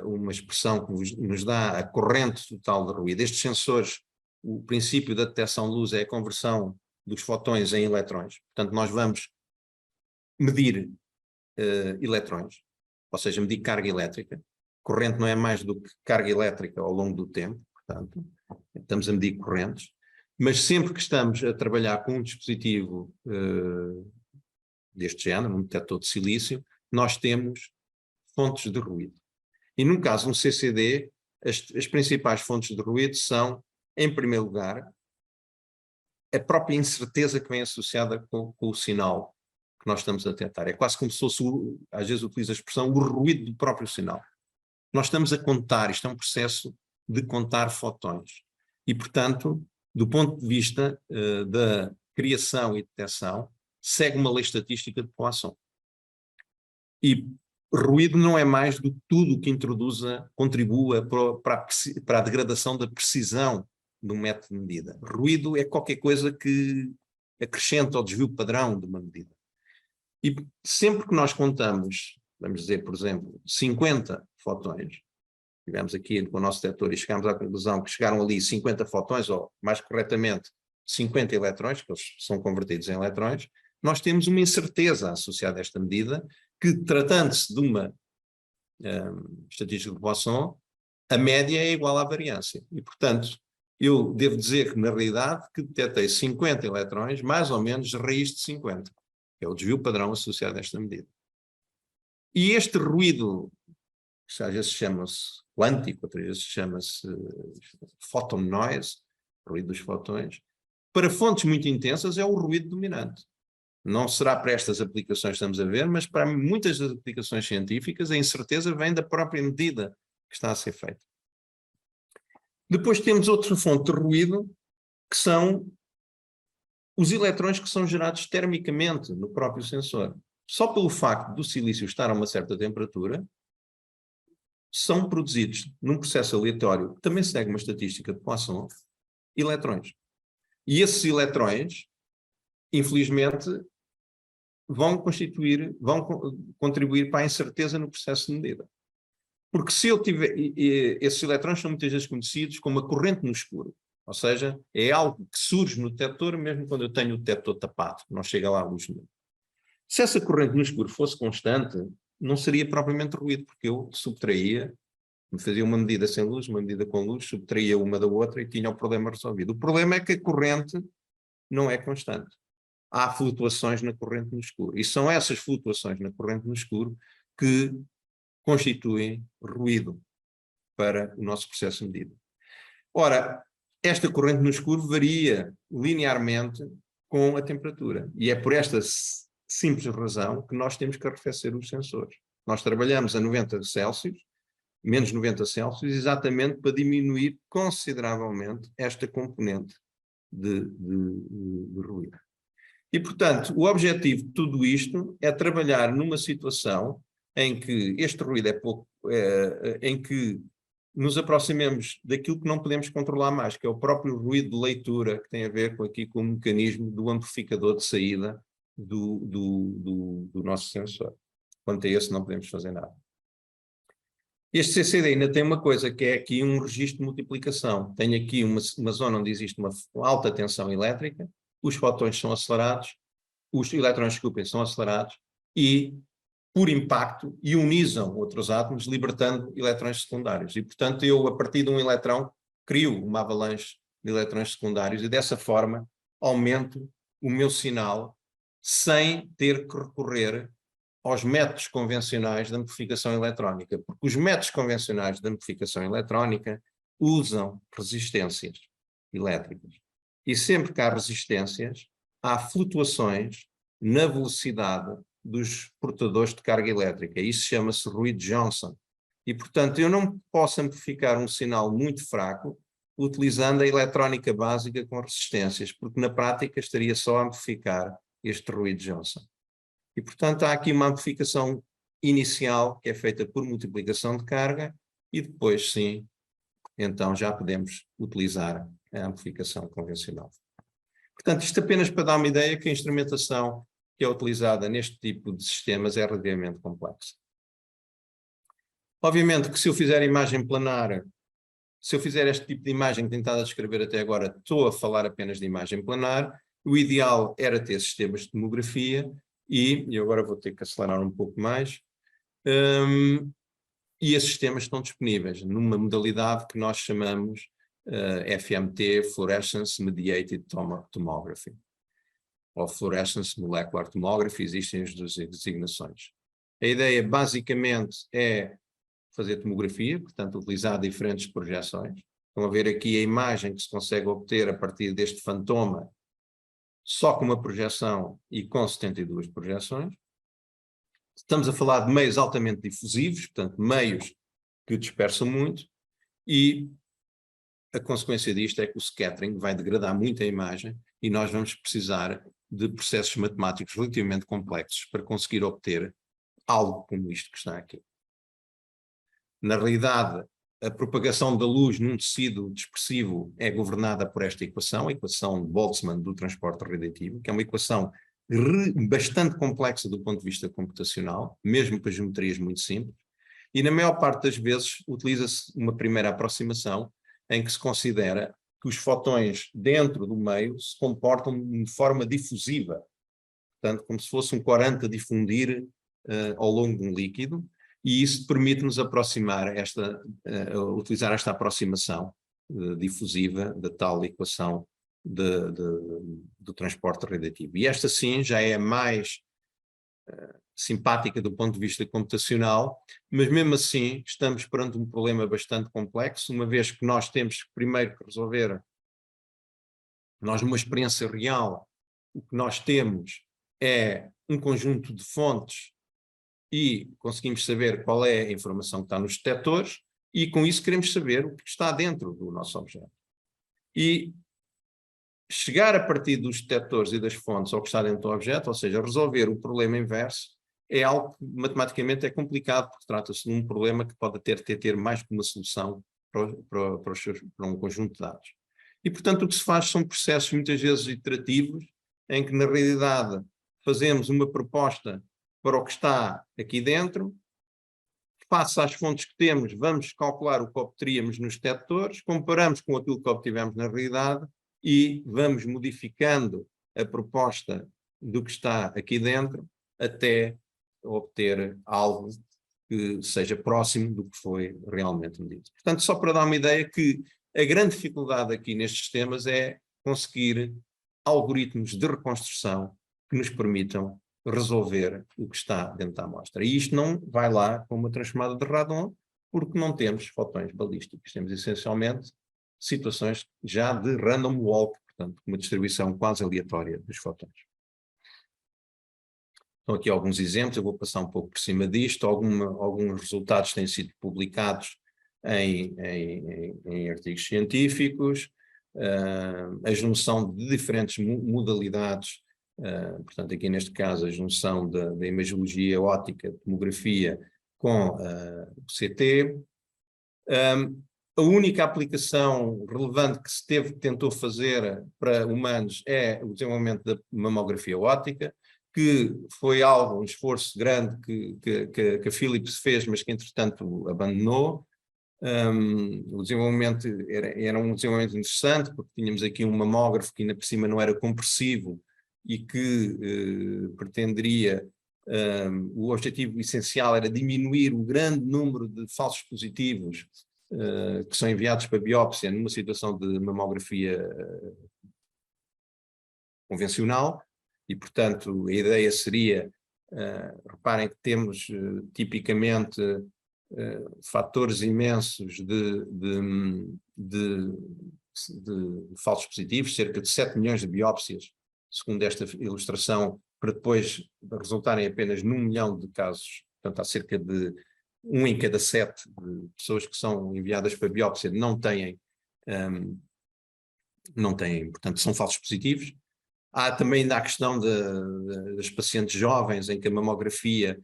uma expressão que nos dá a corrente total de ruído. Estes sensores, o princípio da detecção de luz é a conversão dos fotões em eletrões. Portanto, nós vamos medir eletrões, ou seja, medir carga elétrica. Corrente não é mais do que carga elétrica ao longo do tempo, portanto, estamos a medir correntes, mas sempre que estamos a trabalhar com um dispositivo deste género, um detector de silício, nós temos fontes de ruído. E no caso de um CCD, as principais fontes de ruído são, em primeiro lugar, a própria incerteza que vem associada com o sinal que nós estamos a detectar. É quase como se fosse, às vezes utilizo a expressão, o ruído do próprio sinal. Nós estamos a contar, isto é um processo de contar fotões. E, portanto, do ponto de vista da criação e detecção, segue uma lei estatística de Poisson. E ruído não é mais do que tudo o que contribua para a degradação da precisão do método de medida. Ruído é qualquer coisa que acrescenta ao desvio padrão de uma medida. E sempre que nós contamos, vamos dizer, por exemplo, 50 fotões, estivemos aqui com o nosso detector e chegámos à conclusão que chegaram ali 50 fotões, ou mais corretamente 50 eletrões, que eles são convertidos em eletrões, nós temos uma incerteza associada a esta medida, que tratando-se de uma estatística de Poisson, a média é igual à variância. E, portanto, eu devo dizer que, na realidade, que detectei 50 eletrões, mais ou menos raiz de 50, que é o desvio padrão associado a esta medida. E este ruído, que às vezes chama-se quântico, outras vezes chama-se photon noise, ruído dos fotões, para fontes muito intensas é o ruído dominante. Não será para estas aplicações que estamos a ver, mas para muitas das aplicações científicas a incerteza vem da própria medida que está a ser feita. Depois temos outra fonte de ruído, que são os eletrões que são gerados termicamente no próprio sensor. Só pelo facto do silício estar a uma certa temperatura, são produzidos num processo aleatório, que também segue uma estatística de Poisson, eletrões. E esses eletrões, infelizmente, vão contribuir para a incerteza no processo de medida. Porque se eu tiver, esses eletrões são muitas vezes conhecidos como a corrente no escuro, ou seja, é algo que surge no detector mesmo quando eu tenho o detector tapado, não chega lá a luz nenhuma. Se essa corrente no escuro fosse constante, não seria propriamente ruído, porque eu subtraía, me fazia uma medida sem luz, uma medida com luz, subtraía uma da outra e tinha o problema resolvido. O problema é que a corrente não é constante. Há flutuações na corrente no escuro. E são essas flutuações na corrente no escuro que constituem ruído para o nosso processo de medida. Ora, esta corrente no escuro varia linearmente com a temperatura. E é por esta simples razão que nós temos que arrefecer os sensores. Nós trabalhamos a 90 Celsius, menos 90 Celsius, exatamente para diminuir consideravelmente esta componente de ruído. E, portanto, o objetivo de tudo isto é trabalhar numa situação em que este ruído é pouco, em que nos aproximemos daquilo que não podemos controlar mais, que é o próprio ruído de leitura, que tem a ver com o mecanismo do amplificador de saída do nosso sensor. Quanto a esse não podemos fazer nada. Este CCD ainda tem uma coisa, que é aqui um registro de multiplicação. Tem aqui uma zona onde existe uma alta tensão elétrica, os fotões são acelerados, os eletrões, desculpem, são acelerados e, por impacto, ionizam outros átomos, libertando eletrões secundários. E, portanto, eu, a partir de um eletrão, crio uma avalanche de eletrões secundários e, dessa forma, aumento o meu sinal sem ter que recorrer aos métodos convencionais de amplificação eletrónica, porque os métodos convencionais de amplificação eletrónica usam resistências elétricas. E sempre que há resistências, há flutuações na velocidade dos portadores de carga elétrica. Isso chama-se ruído Johnson. E, portanto, eu não posso amplificar um sinal muito fraco utilizando a eletrónica básica com resistências, porque na prática estaria só a amplificar este ruído Johnson. E, portanto, há aqui uma amplificação inicial que é feita por multiplicação de carga e depois, sim, então já podemos utilizar a amplificação convencional. Portanto, isto apenas para dar uma ideia que a instrumentação que é utilizada neste tipo de sistemas é relativamente complexa. Obviamente que se eu fizer imagem planar, se eu fizer este tipo de imagem que tentado descrever até agora, estou a falar apenas de imagem planar, o ideal era ter sistemas de tomografia e agora vou ter que acelerar um pouco mais, e esses sistemas estão disponíveis numa modalidade que nós chamamos FMT, Fluorescence Mediated Tomography, ou Fluorescence Molecular Tomography, existem as duas designações. A ideia basicamente é fazer tomografia, portanto utilizar diferentes projeções. Estão a ver aqui a imagem que se consegue obter a partir deste fantoma, só com uma projeção e com 72 projeções. Estamos a falar de meios altamente difusivos, portanto meios que dispersam muito, e a consequência disto é que o scattering vai degradar muito a imagem e nós vamos precisar de processos matemáticos relativamente complexos para conseguir obter algo como isto que está aqui. Na realidade, a propagação da luz num tecido dispersivo é governada por esta equação, a equação de Boltzmann do transporte radiativo, que é uma equação bastante complexa do ponto de vista computacional, mesmo para geometrias muito simples, e na maior parte das vezes utiliza-se uma primeira aproximação em que se considera que os fotões dentro do meio se comportam de forma difusiva, portanto, como se fosse um corante a difundir ao longo de um líquido, e isso permite-nos aproximar utilizar esta aproximação difusiva da tal equação do transporte radiativo. E esta sim já é mais simpática do ponto de vista computacional, mas mesmo assim estamos perante um problema bastante complexo, uma vez que nós temos primeiro que resolver, nós numa experiência real, o que nós temos é um conjunto de fontes e conseguimos saber qual é a informação que está nos detectores e com isso queremos saber o que está dentro do nosso objeto. E chegar a partir dos detectores e das fontes ao que está dentro do objeto, ou seja, resolver o problema inverso, é algo que matematicamente é complicado, porque trata-se de um problema que pode ter mais que uma solução para um conjunto de dados. E, portanto, o que se faz são processos muitas vezes iterativos, em que, na realidade, fazemos uma proposta para o que está aqui dentro, face às fontes que temos, vamos calcular o que obteríamos nos detectores, comparamos com aquilo que obtivemos na realidade e vamos modificando a proposta do que está aqui dentro até obter algo que seja próximo do que foi realmente medido. Portanto, só para dar uma ideia que a grande dificuldade aqui nestes sistemas é conseguir algoritmos de reconstrução que nos permitam resolver o que está dentro da amostra. E isto não vai lá com uma transformada de Radon, porque não temos fotões balísticos. Temos essencialmente situações já de random walk, portanto, uma distribuição quase aleatória dos fotões. Estão aqui alguns exemplos, eu vou passar um pouco por cima disto. Alguns resultados têm sido publicados em artigos científicos, a junção de diferentes modalidades, portanto aqui neste caso a junção da imagiologia óptica, tomografia com o CT. A única aplicação relevante que se tentou fazer para humanos é o desenvolvimento da mamografia óptica, que foi um esforço grande que a Philips fez, mas que entretanto abandonou. O desenvolvimento era um desenvolvimento interessante, porque tínhamos aqui um mamógrafo que ainda por cima não era compressivo e que pretenderia, o objetivo essencial era diminuir o grande número de falsos positivos que são enviados para biópsia numa situação de mamografia convencional. E, portanto, a ideia seria, reparem que temos tipicamente fatores imensos de falsos positivos, cerca de 7 milhões de biópsias, segundo esta ilustração, para depois resultarem apenas num milhão de casos. Portanto, há cerca de 1 em cada 7 de pessoas que são enviadas para biópsia não têm, portanto, são falsos positivos. Há também ainda a questão das pacientes jovens, em que a mamografia,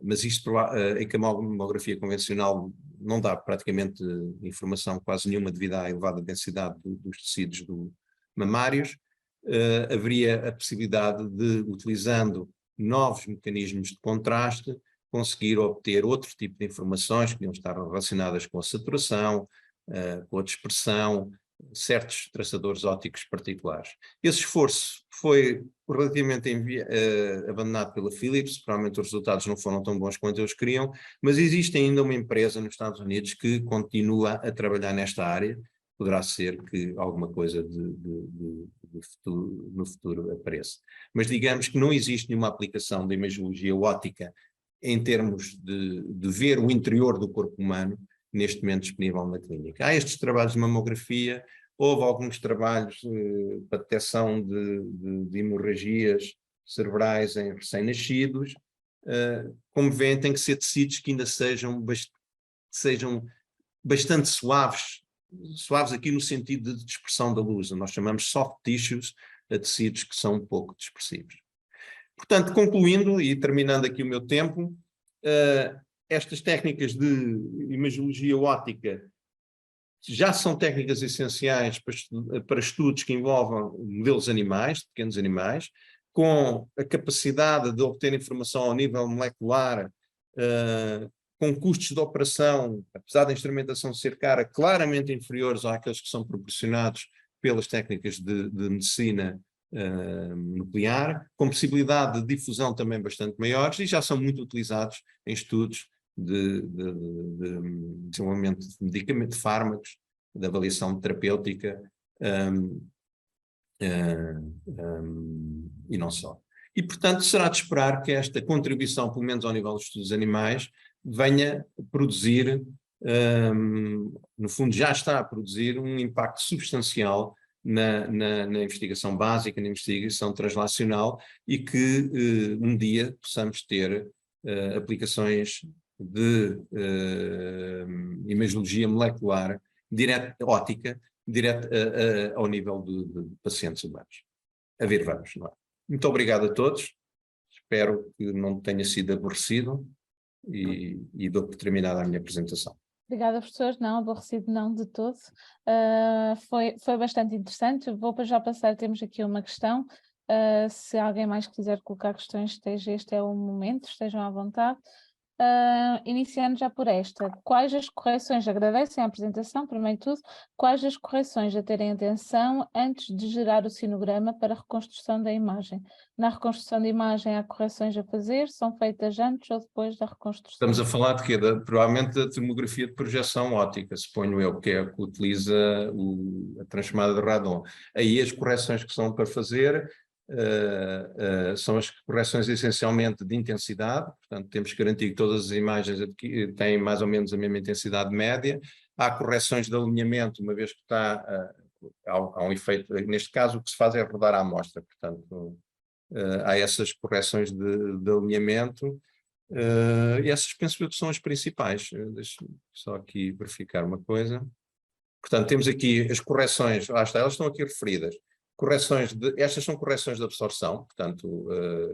mas isto em que a mamografia convencional não dá praticamente informação quase nenhuma devido à elevada densidade dos tecidos mamários. Haveria a possibilidade de, utilizando novos mecanismos de contraste, conseguir obter outro tipo de informações que podiam estar relacionadas com a saturação, com a dispersão, certos traçadores ópticos particulares. Esse esforço foi relativamente abandonado pela Philips, provavelmente os resultados não foram tão bons quanto eles queriam, mas existe ainda uma empresa nos Estados Unidos que continua a trabalhar nesta área. Poderá ser que alguma coisa no futuro apareça. Mas digamos que não existe nenhuma aplicação da imagiologia óptica em termos de ver o interior do corpo humano neste momento disponível na clínica. Há estes trabalhos de mamografia, houve alguns trabalhos para detecção de hemorragias cerebrais em recém-nascidos. Como veem, tem que ser tecidos que ainda sejam bastante suaves aqui no sentido de dispersão da luz. Nós chamamos soft tissues a tecidos que são um pouco dispersivos. Portanto, concluindo e terminando aqui o meu tempo, estas técnicas de imagiologia óptica já são técnicas essenciais para estudos que envolvam modelos animais, de pequenos animais, com a capacidade de obter informação ao nível molecular, com custos de operação, apesar da instrumentação ser cara, claramente inferiores àqueles que são proporcionados pelas técnicas de medicina nuclear, com possibilidade de difusão também bastante maiores, e já são muito utilizados em estudos de desenvolvimento de medicamentos, de fármacos, de avaliação terapêutica e não só. E, portanto, será de esperar que esta contribuição, pelo menos ao nível dos estudos animais, venha produzir, no fundo já está a produzir um impacto substancial na investigação básica, na investigação translacional, e que um dia possamos ter aplicações de imagiologia molecular óptica, direto ao nível de pacientes humanos. A ver, vamos, não é? Muito obrigado a todos, espero que não tenha sido aborrecido e dou por terminada a minha apresentação. Obrigada, professor. Não, aborrecido não de todo. Foi bastante interessante. Vou já passar, temos aqui uma questão. Se alguém mais quiser colocar questões, este é o momento, estejam à vontade. Iniciando já por esta, quais as correções, agradecem a apresentação, primeiro de tudo, quais as correções a terem atenção antes de gerar o sinograma para a reconstrução da imagem? Na reconstrução da imagem há correções a fazer, são feitas antes ou depois da reconstrução? Estamos a falar de quê? Provavelmente da tomografia de projeção óptica, suponho eu, que é a que utiliza a transchamada de radon. Aí as correções que são para fazer são as correções essencialmente de intensidade, portanto temos que garantir que todas as imagens têm mais ou menos a mesma intensidade média. Há correções de alinhamento, uma vez que há um efeito, neste caso o que se faz é rodar a amostra, portanto há essas correções de alinhamento, e essas penso eu que são as principais. Deixa-me só aqui verificar uma coisa. Portanto, temos aqui as correções, lá está, elas estão aqui referidas. Estas são correções de absorção, portanto,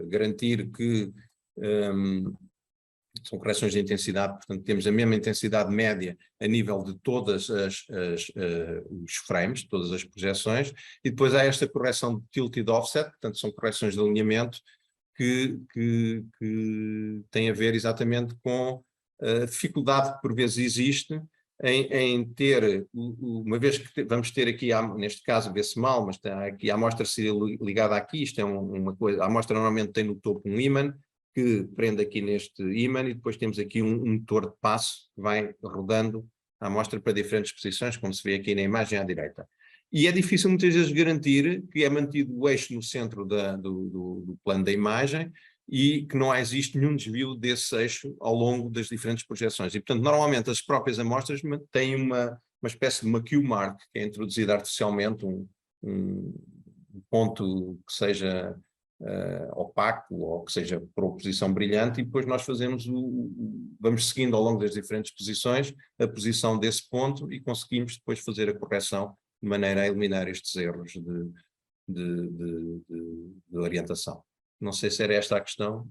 garantir que são correções de intensidade, portanto, temos a mesma intensidade média a nível de todas os frames, todas as projeções, e depois há esta correção de tilt e de offset, portanto, são correções de alinhamento que tem a ver exatamente com a dificuldade que por vezes existe em ter, uma vez que vamos ter aqui, neste caso vê-se mal, mas está aqui a amostra seria ligada aqui, isto é uma coisa, a amostra normalmente tem no topo um ímã, que prende aqui neste ímã, e depois temos aqui um motor de passo que vai rodando a amostra para diferentes posições, como se vê aqui na imagem à direita. E é difícil muitas vezes garantir que é mantido o eixo no centro do plano da imagem e que não existe nenhum desvio desse eixo ao longo das diferentes projeções. E, portanto, normalmente as próprias amostras têm uma espécie de uma cue mark, que é introduzida artificialmente, um ponto que seja opaco ou que seja por oposição brilhante, e depois nós vamos seguindo ao longo das diferentes posições a posição desse ponto e conseguimos depois fazer a correção de maneira a eliminar estes erros de orientação. Não sei se era esta a questão,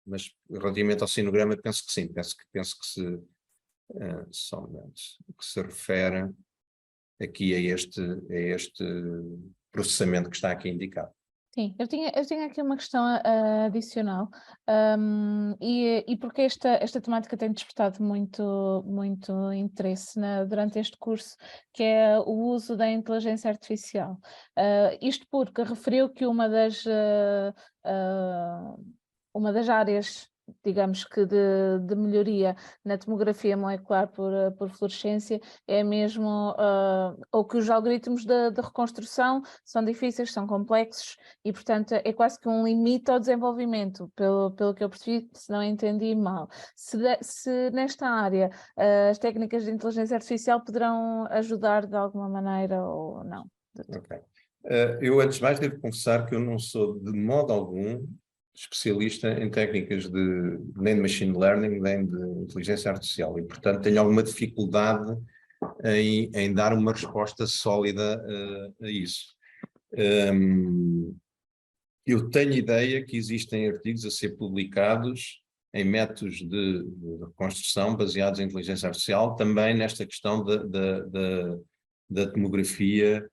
mas relativamente ao sinograma penso que sim, penso que se refere aqui a este processamento que está aqui indicado. Sim, eu tinha aqui uma questão adicional, e porque esta temática tem despertado muito interesse durante este curso, que é o uso da inteligência artificial. Isto porque referiu que uma das áreas, digamos que de melhoria na tomografia molecular por fluorescência é mesmo, ou que os algoritmos de reconstrução são difíceis, são complexos e, portanto, é quase que um limite ao desenvolvimento, pelo que eu percebi, se não entendi mal. Se nesta área as técnicas de inteligência artificial poderão ajudar de alguma maneira ou não? Ok. Eu, antes de mais, devo confessar que eu não sou de modo algum especialista em técnicas nem de machine learning, nem de inteligência artificial, e, portanto, tenho alguma dificuldade em dar uma resposta sólida a isso. Eu tenho ideia que existem artigos a ser publicados em métodos de reconstrução baseados em inteligência artificial, também nesta questão da tomografia,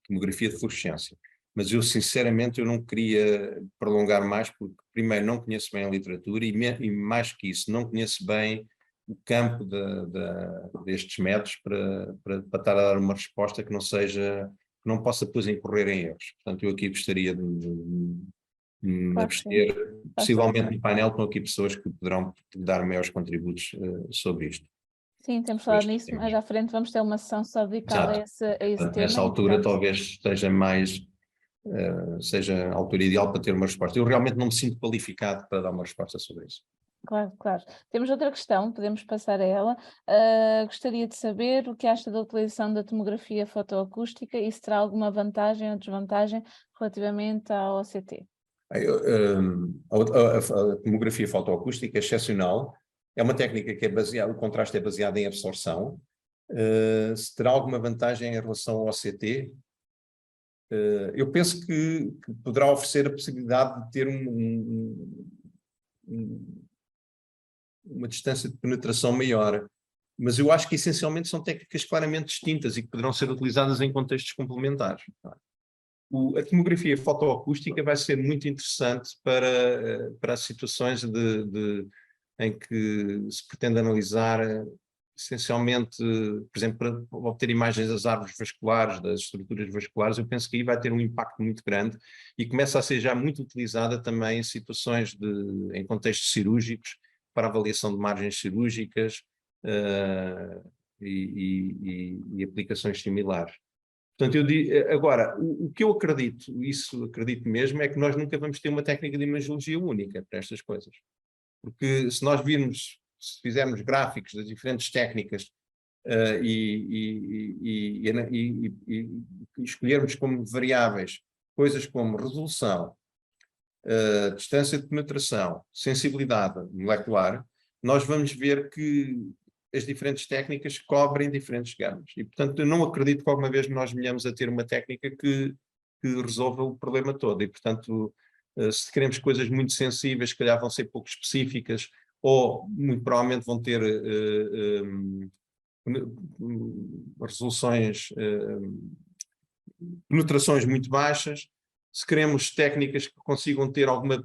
tomografia de fluorescência. Mas eu, sinceramente, eu não queria prolongar mais, porque, primeiro, não conheço bem a literatura e mais que isso, não conheço bem o campo destes métodos para estar a dar uma resposta que não possa depois incorrer em erros. Portanto, eu aqui gostaria de me abster. Possivelmente no painel estão aqui pessoas que poderão dar maiores contributos sobre isto. Sim, temos falado nisso, mas à frente vamos ter uma sessão só dedicada a esse tema. Nessa altura, talvez seja a altura ideal para ter uma resposta. Eu realmente não me sinto qualificado para dar uma resposta sobre isso. Claro, claro. Temos outra questão, podemos passar a ela. Gostaria de saber o que acha da utilização da tomografia fotoacústica e se terá alguma vantagem ou desvantagem relativamente ao OCT. A tomografia fotoacústica é excepcional. É uma técnica que o contraste é baseado em absorção. Se terá alguma vantagem em relação ao OCT? Eu penso que poderá oferecer a possibilidade de ter uma distância de penetração maior, mas eu acho que essencialmente são técnicas claramente distintas e que poderão ser utilizadas em contextos complementares. A tomografia fotoacústica vai ser muito interessante para situações em que se pretende analisar essencialmente, por exemplo, para obter imagens das árvores vasculares, das estruturas vasculares. Eu penso que aí vai ter um impacto muito grande e começa a ser já muito utilizada também em situações em contextos cirúrgicos, para avaliação de margens cirúrgicas e aplicações similares. Portanto, agora, o que eu acredito mesmo, é que nós nunca vamos ter uma técnica de imagiologia única para estas coisas. Porque se fizermos gráficos das diferentes técnicas e escolhermos como variáveis coisas como resolução, distância de penetração, sensibilidade molecular, nós vamos ver que as diferentes técnicas cobrem diferentes gamas. E, portanto, eu não acredito que alguma vez nós venhamos a ter uma técnica que resolva o problema todo. E, portanto, se queremos coisas muito sensíveis, se calhar vão ser pouco específicas, ou muito provavelmente vão ter resoluções, penetrações muito baixas. Se queremos técnicas que consigam ter alguma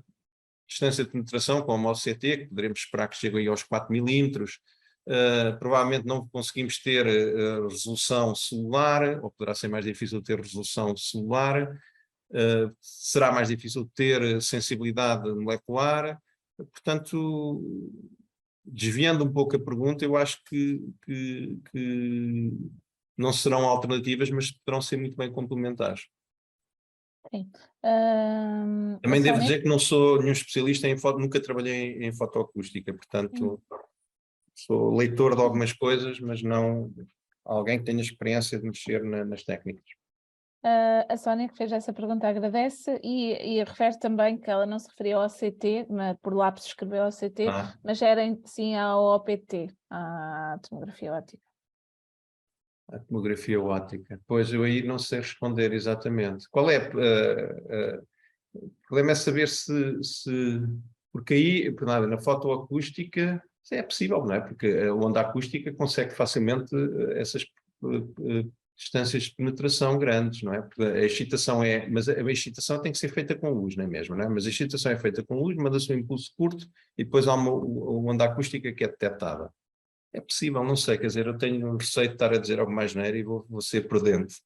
distância de penetração, como o OCT, que poderemos esperar que chegue aí aos 4 milímetros, provavelmente não conseguimos ter resolução celular, ou poderá ser mais difícil ter resolução celular, será mais difícil ter sensibilidade molecular. Portanto, desviando um pouco a pergunta, eu acho que não serão alternativas, mas poderão ser muito bem complementares. Sim. Também devo dizer que não sou nenhum especialista nunca trabalhei em fotoacústica, portanto sou leitor de algumas coisas, mas não alguém que tenha experiência de mexer nas técnicas. A Sónia, que fez essa pergunta, agradece e refere também que ela não se referia ao OCT, por lápis escreveu OCT, mas era sim ao OPT, à tomografia óptica. A tomografia óptica. Pois eu aí não sei responder exatamente. Qual é? O problema é saber porque aí, por nada, na fotoacústica é possível, não é? Porque a onda acústica consegue facilmente essas distâncias de penetração grandes, não é? Porque a excitação mas a excitação tem que ser feita com luz, não é mesmo? Não é? Mas a excitação é feita com luz, manda-se um impulso curto e depois há uma onda acústica que é detectada. É possível, não sei, quer dizer, eu tenho um receio de estar a dizer algo mais neiro e vou ser prudente.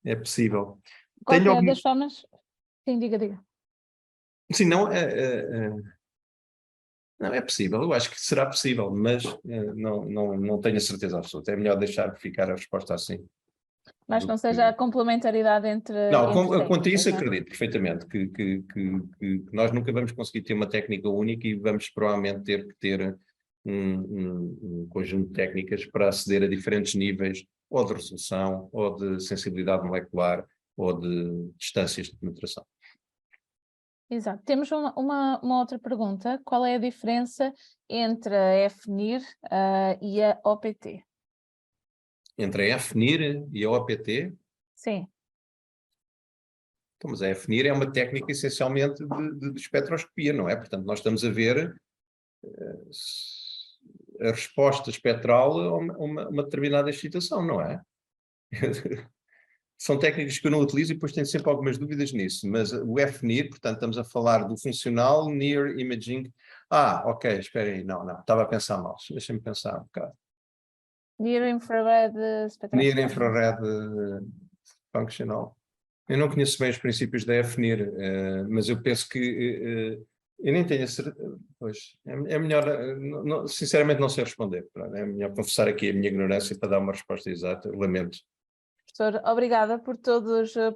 É possível. Qualquer das formas, sim, diga. Sim, não, não é possível, eu acho que será possível, mas não tenho a certeza absoluta. É melhor deixar ficar a resposta assim. Mas não seja a complementaridade entre quanto a isso técnicas, não é? acredito perfeitamente que nós nunca vamos conseguir ter uma técnica única e vamos provavelmente ter que ter um conjunto de técnicas para aceder a diferentes níveis, ou de resolução, ou de sensibilidade molecular, ou de distâncias de penetração. Exato. Temos uma outra pergunta. Qual é a diferença entre a FNIR e a OPT? Entre a FNIR e a OPT? Sim. Então, mas a FNIR é uma técnica essencialmente de espectroscopia, não é? Portanto, nós estamos a ver a resposta espectral a uma determinada excitação, não é? São técnicas que eu não utilizo e depois tenho sempre algumas dúvidas nisso, mas o FNIR, portanto, estamos a falar do funcional Near Imaging. Ok, espera aí, não, estava a pensar mal, deixa-me pensar um bocado. Near Infrared Spectroscopy. Near Infrared Functional. Eu não conheço bem os princípios da FNIR, mas eu penso que eu nem tenho a certeza, pois, é melhor, sinceramente não sei responder, é melhor confessar aqui a minha ignorância para dar uma resposta exata, lamento. Professor, obrigada por toda esta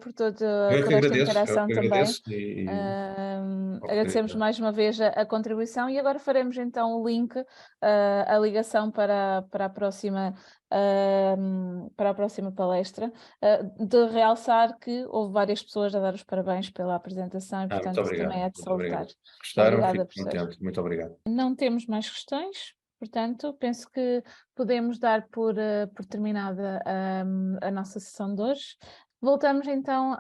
interação também. Agradecemos mais uma vez a contribuição e agora faremos então o link, a ligação para a próxima palestra, de realçar que houve várias pessoas a dar os parabéns pela apresentação e portanto isso também é de salutar. Gostaram? Obrigada, Fico contente. Muito obrigado. Não temos mais questões. Portanto, penso que podemos dar por terminada a nossa sessão de hoje. Voltamos então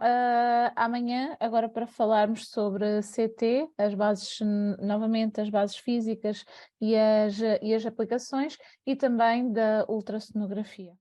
amanhã, agora para falarmos sobre CT, novamente as bases físicas e as aplicações, e também da ultrassonografia.